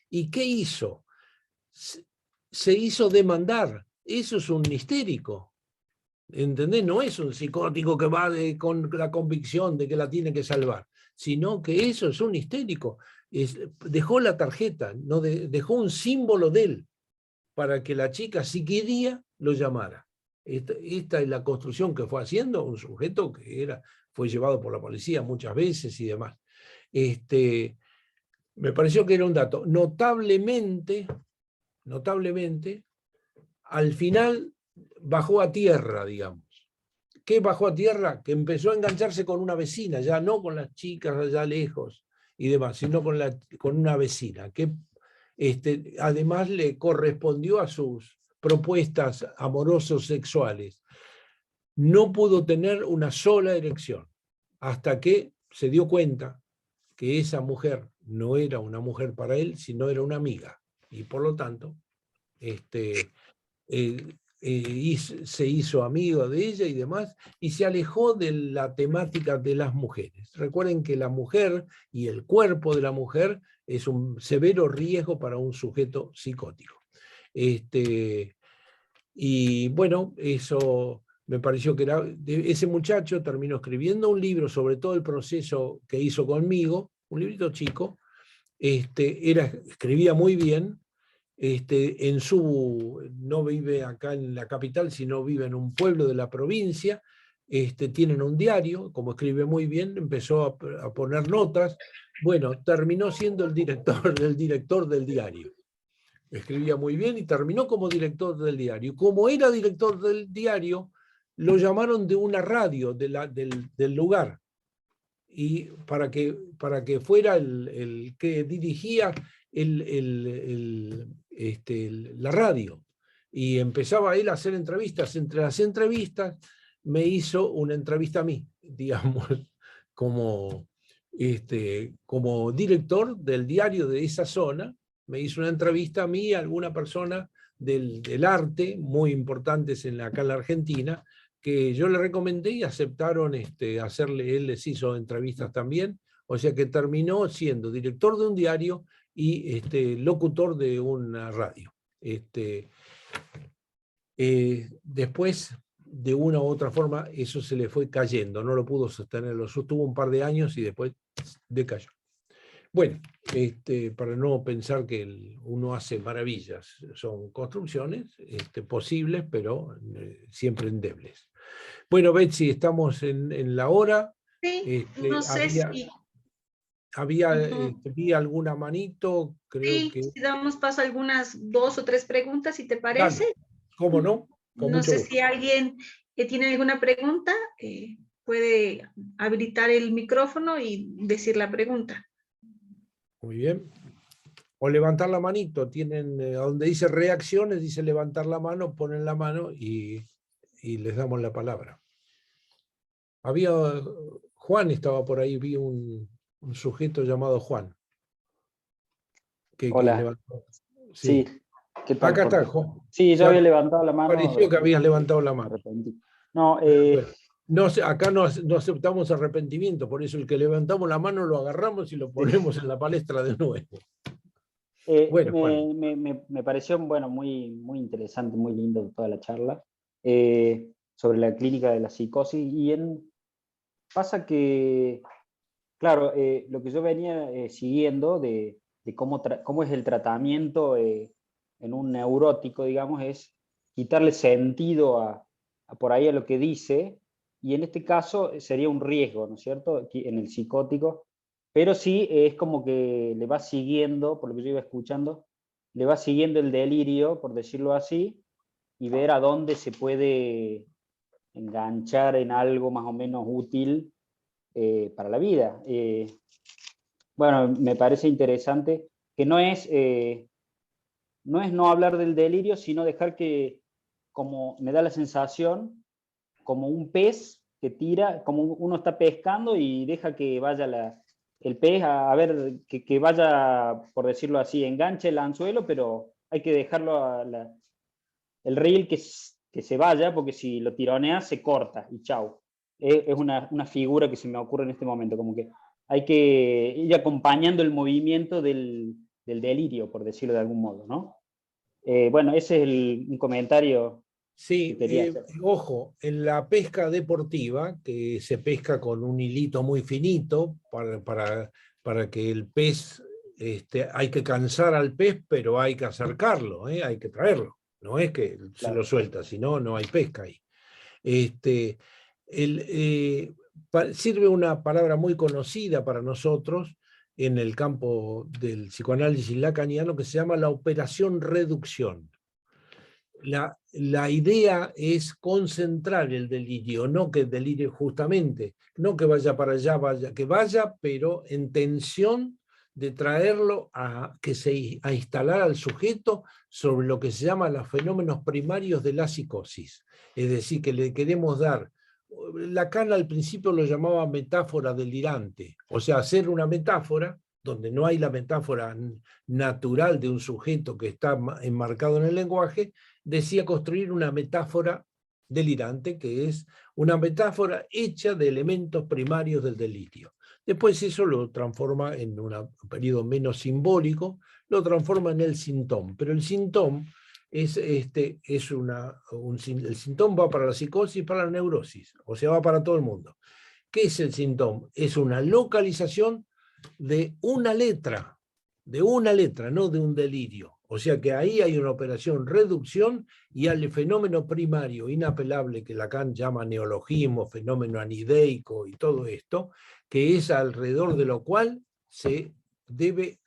¿Y qué hizo? Se hizo demandar. Eso es un histérico. ¿Entendés? No es un psicótico que va con la convicción de que la tiene que salvar, sino que eso es un histérico. Dejó la tarjeta, no dejó un símbolo de él para que la chica, si quería, lo llamara. Esta es la construcción que fue haciendo un sujeto que fue llevado por la policía muchas veces y demás. Me pareció que era un dato. Notablemente, al final bajó a tierra, digamos. ¿Qué bajó a tierra? Que empezó a engancharse con una vecina, ya no con las chicas allá lejos y demás, sino con una vecina, que además le correspondió a sus propuestas amorosos sexuales. No pudo tener una sola erección, hasta que se dio cuenta que esa mujer no era una mujer para él, sino era una amiga. Y por lo tanto, se hizo amigo de ella y demás, y se alejó de la temática de las mujeres. Recuerden que la mujer y el cuerpo de la mujer es un severo riesgo para un sujeto psicótico. Y bueno, eso me pareció que ese muchacho terminó escribiendo un libro sobre todo el proceso que hizo conmigo, un librito chico, escribía muy bien, no vive acá en la capital, sino vive en un pueblo de la provincia, tienen un diario, como escribe muy bien, empezó a poner notas, bueno, terminó siendo el director del diario. Escribía muy bien y terminó como director del diario. Como era director del diario, lo llamaron de una radio del lugar, y para que fuera el que dirigía la radio. Y empezaba él a hacer entrevistas. Entre las entrevistas me hizo una entrevista a mí, digamos, como director del diario de esa zona. Me hizo una entrevista a mí, a alguna persona del arte, muy importantes acá en la Argentina, que yo le recomendé y aceptaron hacerle, él les hizo entrevistas también, o sea que terminó siendo director de un diario y locutor de una radio. Después, de una u otra forma, eso se le fue cayendo, no lo pudo sostener, lo sostuvo un par de años y después decayó. Bueno, para no pensar que uno hace maravillas, son construcciones posibles, pero siempre endebles. Bueno, Betsy, estamos en la hora. Sí, no sé si... Vi alguna manito, creo Sí, que... si damos paso a algunas 2 o 3 preguntas, si te parece. Dale, ¿cómo no? Con No mucho sé gusto. si alguien tiene alguna pregunta, puede habilitar el micrófono y decir la pregunta. Muy bien. O levantar la manito, tienen, a donde dice reacciones, dice levantar la mano, ponen la mano y les damos la palabra. Juan estaba por ahí, vi un sujeto llamado Juan. Hola. Levantó. Sí. ¿Qué tal? Acá está, Juan. Sí, yo había levantado la mano. Pareció que habías levantado la mano. No, bueno, acá no aceptamos arrepentimiento, por eso el que levantamos la mano lo agarramos y lo ponemos en la palestra de nuevo. Bueno, me pareció muy, muy interesante, muy lindo toda la charla sobre la clínica de la psicosis. Pasa que, claro, lo que yo venía siguiendo de cómo es el tratamiento en un neurótico, digamos, es quitarle sentido a por ahí a lo que dice, y en este caso sería un riesgo, ¿no es cierto?, en el psicótico, pero sí es como que le va siguiendo, por lo que yo iba escuchando, le va siguiendo el delirio, por decirlo así, y ver a dónde se puede enganchar en algo más o menos útil para la vida. Bueno, me parece interesante que no es no hablar del delirio, sino dejar que, como me da la sensación, como un pez que tira, como uno está pescando y deja que vaya el pez a ver, que vaya, por decirlo así, enganche el anzuelo, pero hay que dejarlo el reel que se vaya, porque si lo tironea se corta y chau. Es una figura que se me ocurre en este momento, como que hay que ir acompañando el movimiento del delirio, por decirlo de algún modo, ¿no? Bueno, ese es un comentario. Sí, ojo, en la pesca deportiva, que se pesca con un hilito muy finito para que el pez, hay que cansar al pez, pero hay que acercarlo, hay que traerlo. No es que se lo suelta, sino no hay pesca ahí. Sirve una palabra muy conocida para nosotros en el campo del psicoanálisis lacaniano que se llama la operación reducción. La idea es concentrar el delirio, no que el delirio justamente, no que vaya para allá, que vaya, pero en tensión de traerlo a instalar al sujeto sobre lo que se llama los fenómenos primarios de la psicosis. Es decir, que le queremos dar, Lacan al principio lo llamaba metáfora delirante, o sea, hacer una metáfora donde no hay la metáfora natural de un sujeto que está enmarcado en el lenguaje, decía construir una metáfora delirante, que es una metáfora hecha de elementos primarios del delirio. Después eso lo transforma en un periodo menos simbólico, lo transforma en el síntoma, pero el síntoma el síntoma va para la psicosis y para la neurosis, o sea, va para todo el mundo. ¿Qué es el síntoma? Es una localización de una letra, no de un delirio. O sea que ahí hay una operación reducción y al fenómeno primario inapelable que Lacan llama neologismo, fenómeno anideico y todo esto, que es alrededor de lo cual se debe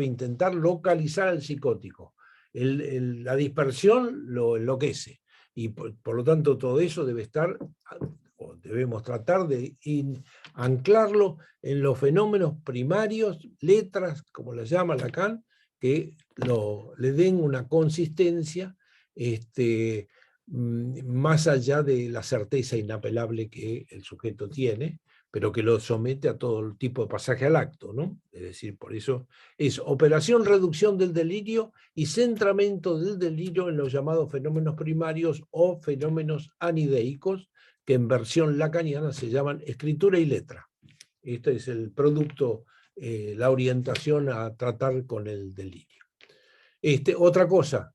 intentar localizar al psicótico. La dispersión lo enloquece y por lo tanto todo eso debe estar, o debemos tratar de anclarlo en los fenómenos primarios, letras, como las llama Lacan, que le den una consistencia más allá de la certeza inapelable que el sujeto tiene, pero que lo somete a todo el tipo de pasaje al acto, ¿no? Es decir, por eso es operación reducción del delirio y centramento del delirio en los llamados fenómenos primarios o fenómenos anideicos, que en versión lacaniana se llaman escritura y letra. Este es el producto, la orientación a tratar con el delirio. Otra cosa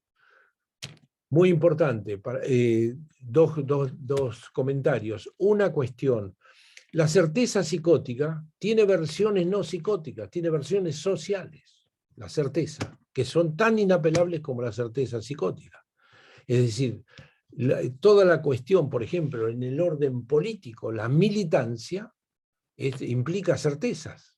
muy importante, dos comentarios. Una cuestión: la certeza psicótica tiene versiones no psicóticas, tiene versiones sociales, la certeza, que son tan inapelables como la certeza psicótica. Es decir, toda la cuestión, por ejemplo, en el orden político, la militancia implica certezas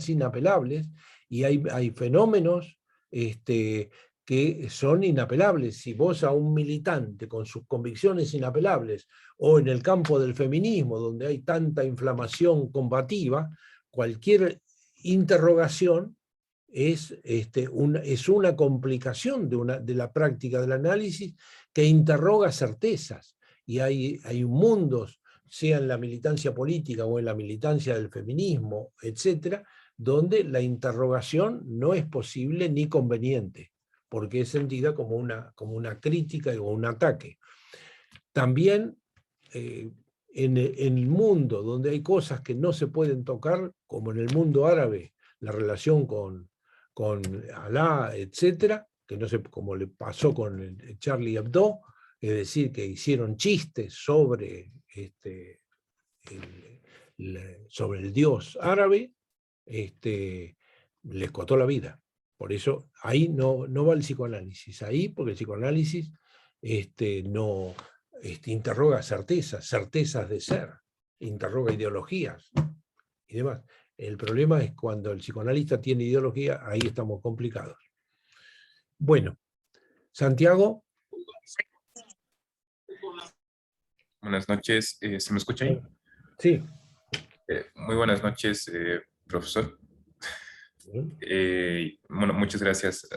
inapelables, y hay fenómenos que son inapelables. Si vos a un militante con sus convicciones inapelables, o en el campo del feminismo, donde hay tanta inflamación combativa, cualquier interrogación es una complicación de la práctica del análisis que interroga certezas. Y hay mundos, sea en la militancia política o en la militancia del feminismo, etcétera, donde la interrogación no es posible ni conveniente, porque es sentida como una crítica o un ataque. También en el mundo donde hay cosas que no se pueden tocar, como en el mundo árabe, la relación con Alá, etcétera, que no sé, como le pasó con Charlie Hebdo, es decir, que hicieron chistes sobre sobre el dios árabe, les costó la vida. Por eso ahí no va el psicoanálisis, ahí porque el psicoanálisis no interroga certezas de ser, interroga ideologías y demás. El problema es cuando el psicoanalista tiene ideología, ahí estamos complicados. Bueno, Santiago. Buenas noches, ¿se me escucha ahí? Sí. Muy buenas noches, profesor. Bueno, muchas gracias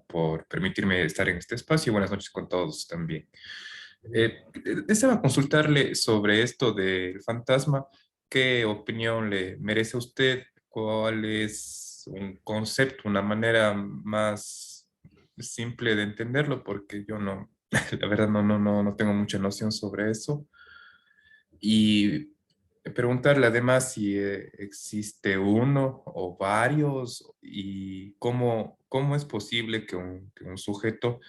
por permitirme estar en este espacio y buenas noches con todos también. Deseaba consultarle sobre esto del fantasma. ¿Qué opinión le merece a usted? ¿Cuál es un concepto, una manera más simple de entenderlo? Porque yo no, la verdad no tengo mucha noción sobre eso. Y preguntarle además si existe uno o varios y cómo es posible que un sujeto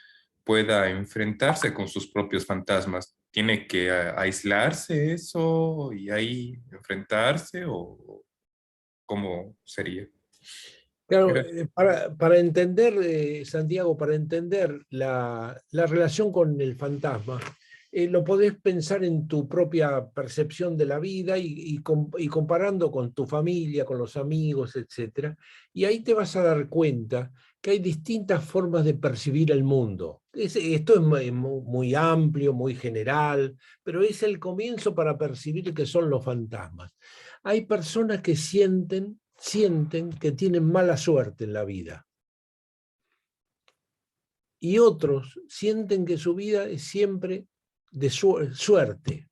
pueda enfrentarse con sus propios fantasmas. ¿Tiene que aislarse eso y ahí enfrentarse o cómo sería? Claro, Gracias. para entender, Santiago, para entender la relación con el fantasma, lo podés pensar en tu propia percepción de la vida y comparando con tu familia, con los amigos, etc. Y ahí te vas a dar cuenta que hay distintas formas de percibir el mundo. Esto es muy amplio, muy general, pero es el comienzo para percibir qué son los fantasmas. Hay personas que sienten que tienen mala suerte en la vida. Y otros sienten que su vida es siempre de suerte.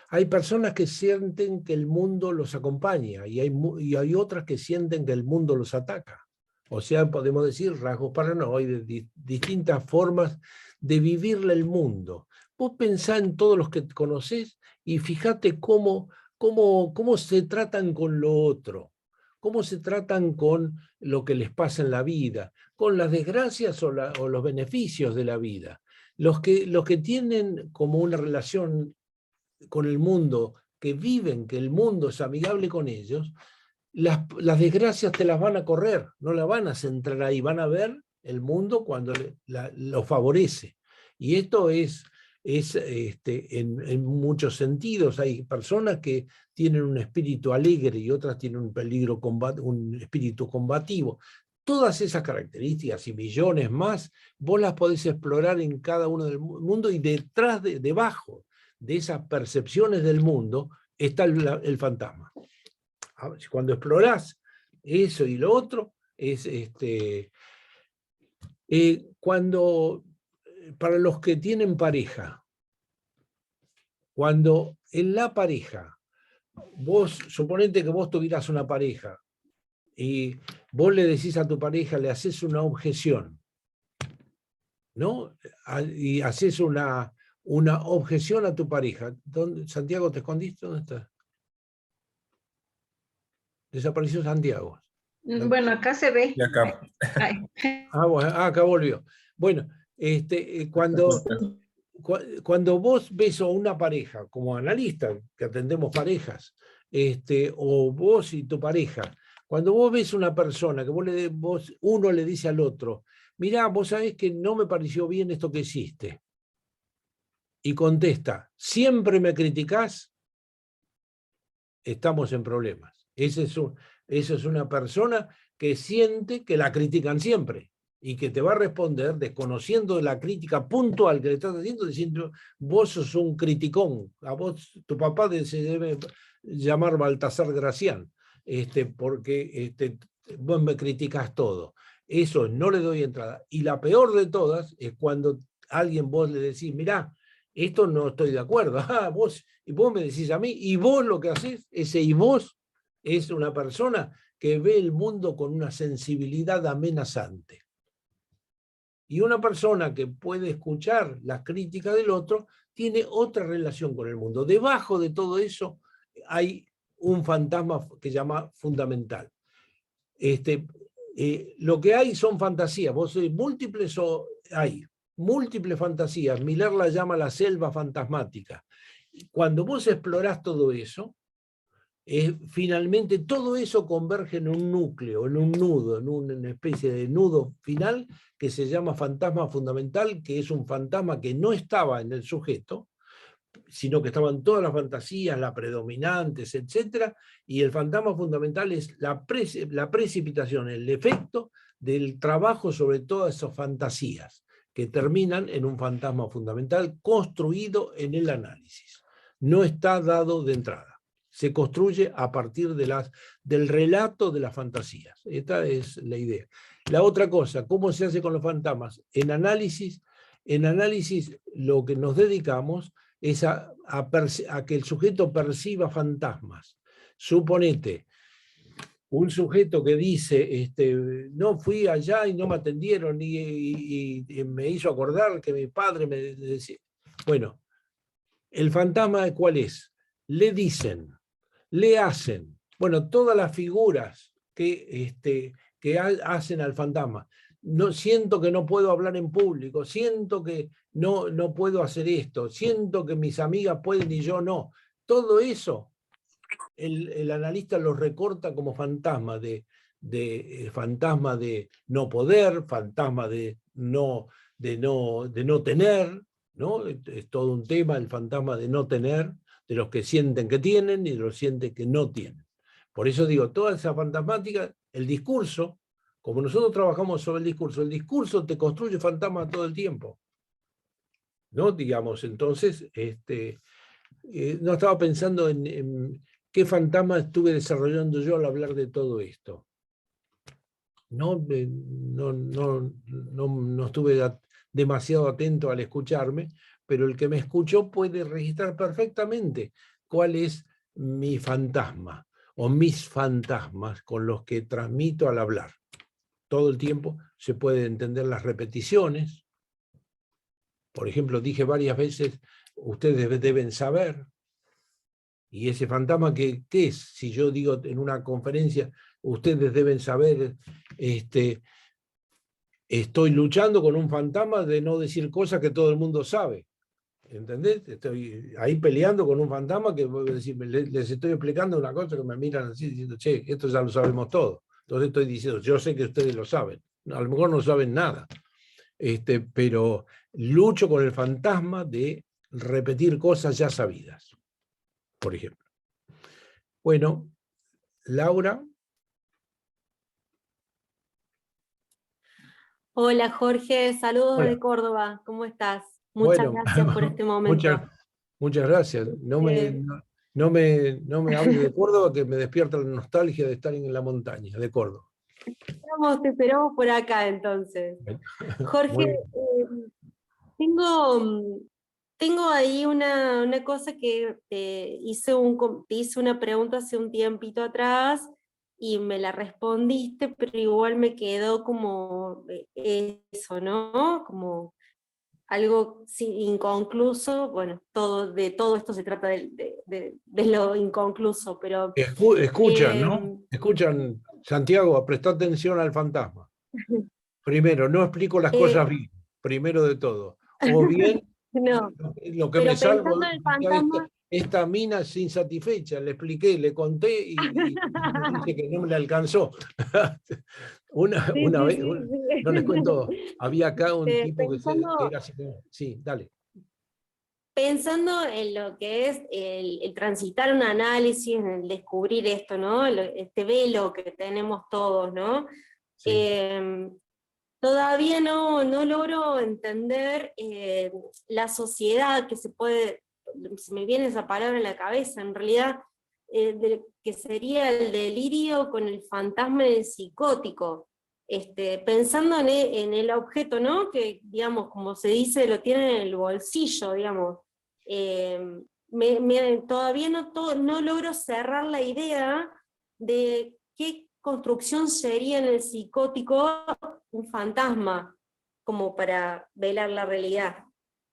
Hay personas que sienten que el mundo los acompaña y hay otras que sienten que el mundo los ataca. O sea, podemos decir rasgos paranoides, distintas formas de vivirle el mundo. Vos pensá en todos los que conocés y fíjate cómo se tratan con lo otro. cómo se tratan con lo que les pasa en la vida, con las desgracias o los beneficios de la vida. Los que tienen como una relación con el mundo, que viven, que el mundo es amigable con ellos, las desgracias te las van a correr, no las van a centrar ahí, van a ver el mundo cuando lo favorece. Y esto es en muchos sentidos. Hay personas que tienen un espíritu alegre y otras tienen un espíritu combativo. Todas esas características y millones más, vos las podés explorar en cada uno del mundo, y debajo de esas percepciones del mundo está el fantasma. Cuando explorás eso y lo otro, es cuando, para los que tienen pareja, cuando en la pareja, suponete que vos tuvieras una pareja, y vos le decís a tu pareja, le haces una objeción, ¿no? Y haces una objeción a tu pareja. Santiago, ¿te escondiste? ¿Dónde estás? Desapareció Santiago. Bueno, acá se ve. Y acá. Bueno, acá volvió. Bueno, cuando vos ves a una pareja, como analista, que atendemos parejas, o vos y tu pareja, cuando vos ves una persona que uno le dice al otro, mirá, vos sabés que no me pareció bien esto que hiciste, y contesta, ¿siempre me criticás? Estamos en problemas. Esa es una persona que siente que la critican siempre, y que te va a responder desconociendo la crítica puntual que le estás haciendo, diciendo, vos sos un criticón, a vos, tu papá se debe llamar Baltasar Gracián, porque vos me criticás todo. Eso no le doy entrada. Y la peor de todas es cuando vos le decís, mirá, esto no estoy de acuerdo, y vos me decís a mí, y vos lo que haces, y vos es una persona que ve el mundo con una sensibilidad amenazante. Y una persona que puede escuchar las críticas del otro tiene otra relación con el mundo. Debajo de todo eso hay un fantasma que se llama fundamental. Lo que hay son fantasías. Hay múltiples fantasías. Miller la llama la selva fantasmática. Cuando vos explorás todo eso, finalmente todo eso converge en un núcleo, en un nudo, en una especie de nudo final que se llama fantasma fundamental, que es un fantasma que no estaba en el sujeto, sino que estaban todas las fantasías, las predominantes, etc. Y el fantasma fundamental es la precipitación, el efecto del trabajo sobre todas esas fantasías, que terminan en un fantasma fundamental construido en el análisis. No está dado de entrada. Se construye a partir del relato de las fantasías. Esta es la idea. La otra cosa, ¿cómo se hace con los fantasmas? En análisis lo que nos dedicamos es a que el sujeto perciba fantasmas. Suponete, un sujeto que dice, no fui allá y no me atendieron y me hizo acordar que mi padre me decía. Bueno, ¿el fantasma cuál es? Le dicen, le hacen, bueno, todas las figuras que hacen al fantasma. No, siento que no puedo hablar en público, siento que no puedo hacer esto, siento que mis amigas pueden y yo no. Todo eso, el analista lo recorta como fantasma fantasma de no poder, fantasma de no tener, ¿no? Es todo un tema el fantasma de no tener, de los que sienten que tienen y de los que sienten que no tienen. Por eso digo, toda esa fantasmática, el discurso, como nosotros trabajamos sobre el discurso te construye fantasmas todo el tiempo. ¿No? Digamos, entonces, no estaba pensando en qué fantasma estuve desarrollando yo al hablar de todo esto. No estuve demasiado atento al escucharme, pero el que me escuchó puede registrar perfectamente cuál es mi fantasma o mis fantasmas con los que transmito al hablar. Todo el tiempo se puede entender las repeticiones. Por ejemplo, dije varias veces, ustedes deben saber. Y ese fantasma, ¿qué es? Si yo digo en una conferencia, ustedes deben saber, estoy luchando con un fantasma de no decir cosas que todo el mundo sabe. ¿Entendés? Estoy ahí peleando con un fantasma que les estoy explicando una cosa que me miran así diciendo, che, esto ya lo sabemos todo. Entonces estoy diciendo, yo sé que ustedes lo saben. A lo mejor no saben nada. Pero lucho con el fantasma de repetir cosas ya sabidas, por ejemplo. Bueno, Laura. Hola Jorge, saludos Hola. de Córdoba, ¿cómo estás? Muchas Bueno, gracias por este momento. muchas gracias. No me hable de Córdoba, que me despierta la nostalgia de estar en la montaña de Córdoba. Te esperamos por acá entonces. Jorge, tengo ahí una cosa que te hice una pregunta hace un tiempito atrás y me la respondiste, pero igual me quedó como eso, ¿no? Como algo inconcluso. Bueno, de todo esto se trata de lo inconcluso, pero... Escuchan, ¿no? Escuchan, Santiago, presta atención al fantasma. Primero, no explico las cosas bien, primero de todo. O bien, no, lo que pero me salvo pensando en el fantasma... esta mina es insatisfecha, le expliqué, le conté y dice que no me le alcanzó. Una vez, no les cuento, había acá un tipo que era así. Sí, dale. Pensando en lo que es el transitar un análisis, en el descubrir esto, ¿no? Este velo que tenemos todos, ¿no? Sí. Todavía no logro entender la sociedad que se me viene esa palabra en la cabeza, en realidad, que sería el delirio con el fantasma del psicótico. Pensando en el objeto, ¿no? Que, digamos, como se dice, lo tiene en el bolsillo, digamos. Todavía no logro cerrar la idea de qué construcción sería en el psicótico un fantasma, como para velar la realidad.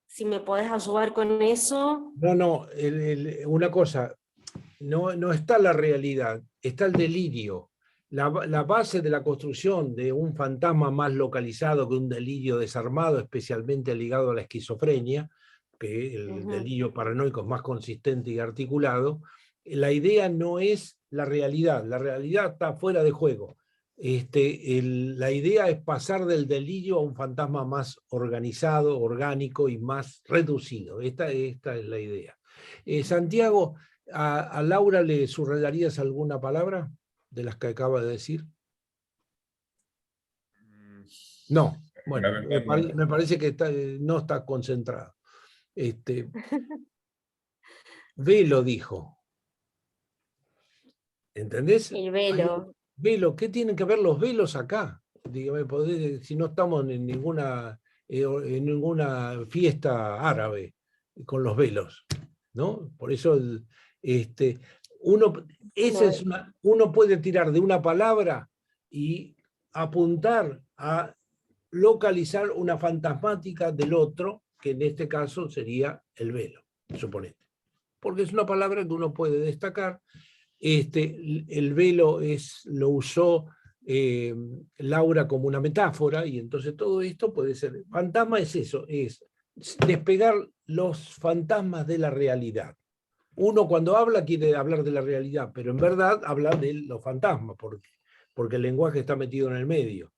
Si me podés ayudar con eso. No, una cosa, no está la realidad, está el delirio. La base de la construcción de un fantasma más localizado que un delirio desarmado, especialmente ligado a la esquizofrenia, que el delirio paranoico es más consistente y articulado, la idea no es la realidad está fuera de juego. La idea es pasar del delirio a un fantasma más organizado, orgánico y más reducido. Esta es la idea. Santiago, ¿a Laura le subrayarías alguna palabra de las que acaba de decir? No, bueno, me parece que no está concentrado. Velo dijo. ¿Entendés? El velo. Velo, ¿qué tienen que ver los velos acá? Dígame, si no estamos en ninguna fiesta árabe con los velos, ¿no? Por eso uno puede tirar de una palabra y apuntar a localizar una fantasmática del otro, que en este caso sería el velo, suponete. Porque es una palabra que uno puede destacar. El velo lo usó Laura como una metáfora, y entonces todo esto puede ser. Fantasma es eso, es despegar los fantasmas de la realidad. Uno cuando habla quiere hablar de la realidad, pero en verdad habla de los fantasmas, porque el lenguaje está metido en el medio.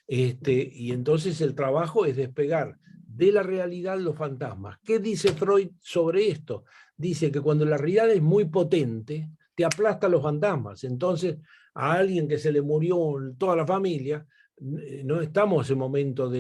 Y entonces el trabajo es despegar de la realidad los fantasmas. ¿Qué dice Freud sobre esto? Dice que cuando la realidad es muy potente, te aplasta los fantasmas. Entonces, a alguien que se le murió toda la familia, no estamos en momento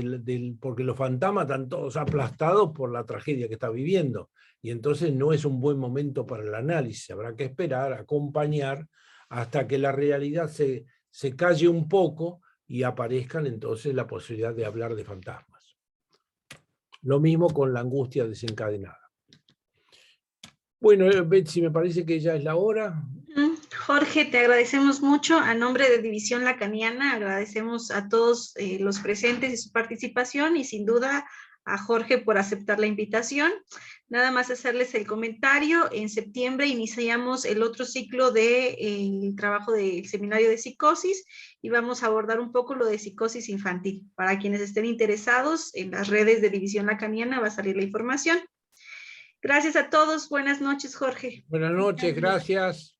porque los fantasmas están todos aplastados por la tragedia que está viviendo. Y entonces no es un buen momento para el análisis. Habrá que esperar, acompañar, hasta que la realidad se calle un poco y aparezcan entonces la posibilidad de hablar de fantasmas. Lo mismo con la angustia desencadenada. Bueno, Betsy, me parece que ya es la hora. Jorge, te agradecemos mucho. A nombre de División Lacaniana, agradecemos a todos los presentes y su participación, y sin duda a Jorge por aceptar la invitación. Nada más hacerles el comentario, en septiembre iniciamos el otro ciclo del trabajo del seminario de psicosis y vamos a abordar un poco lo de psicosis infantil. Para quienes estén interesados, en las redes de División Lacaniana va a salir la información. Gracias a todos, buenas noches, Jorge. Buenas noches, gracias.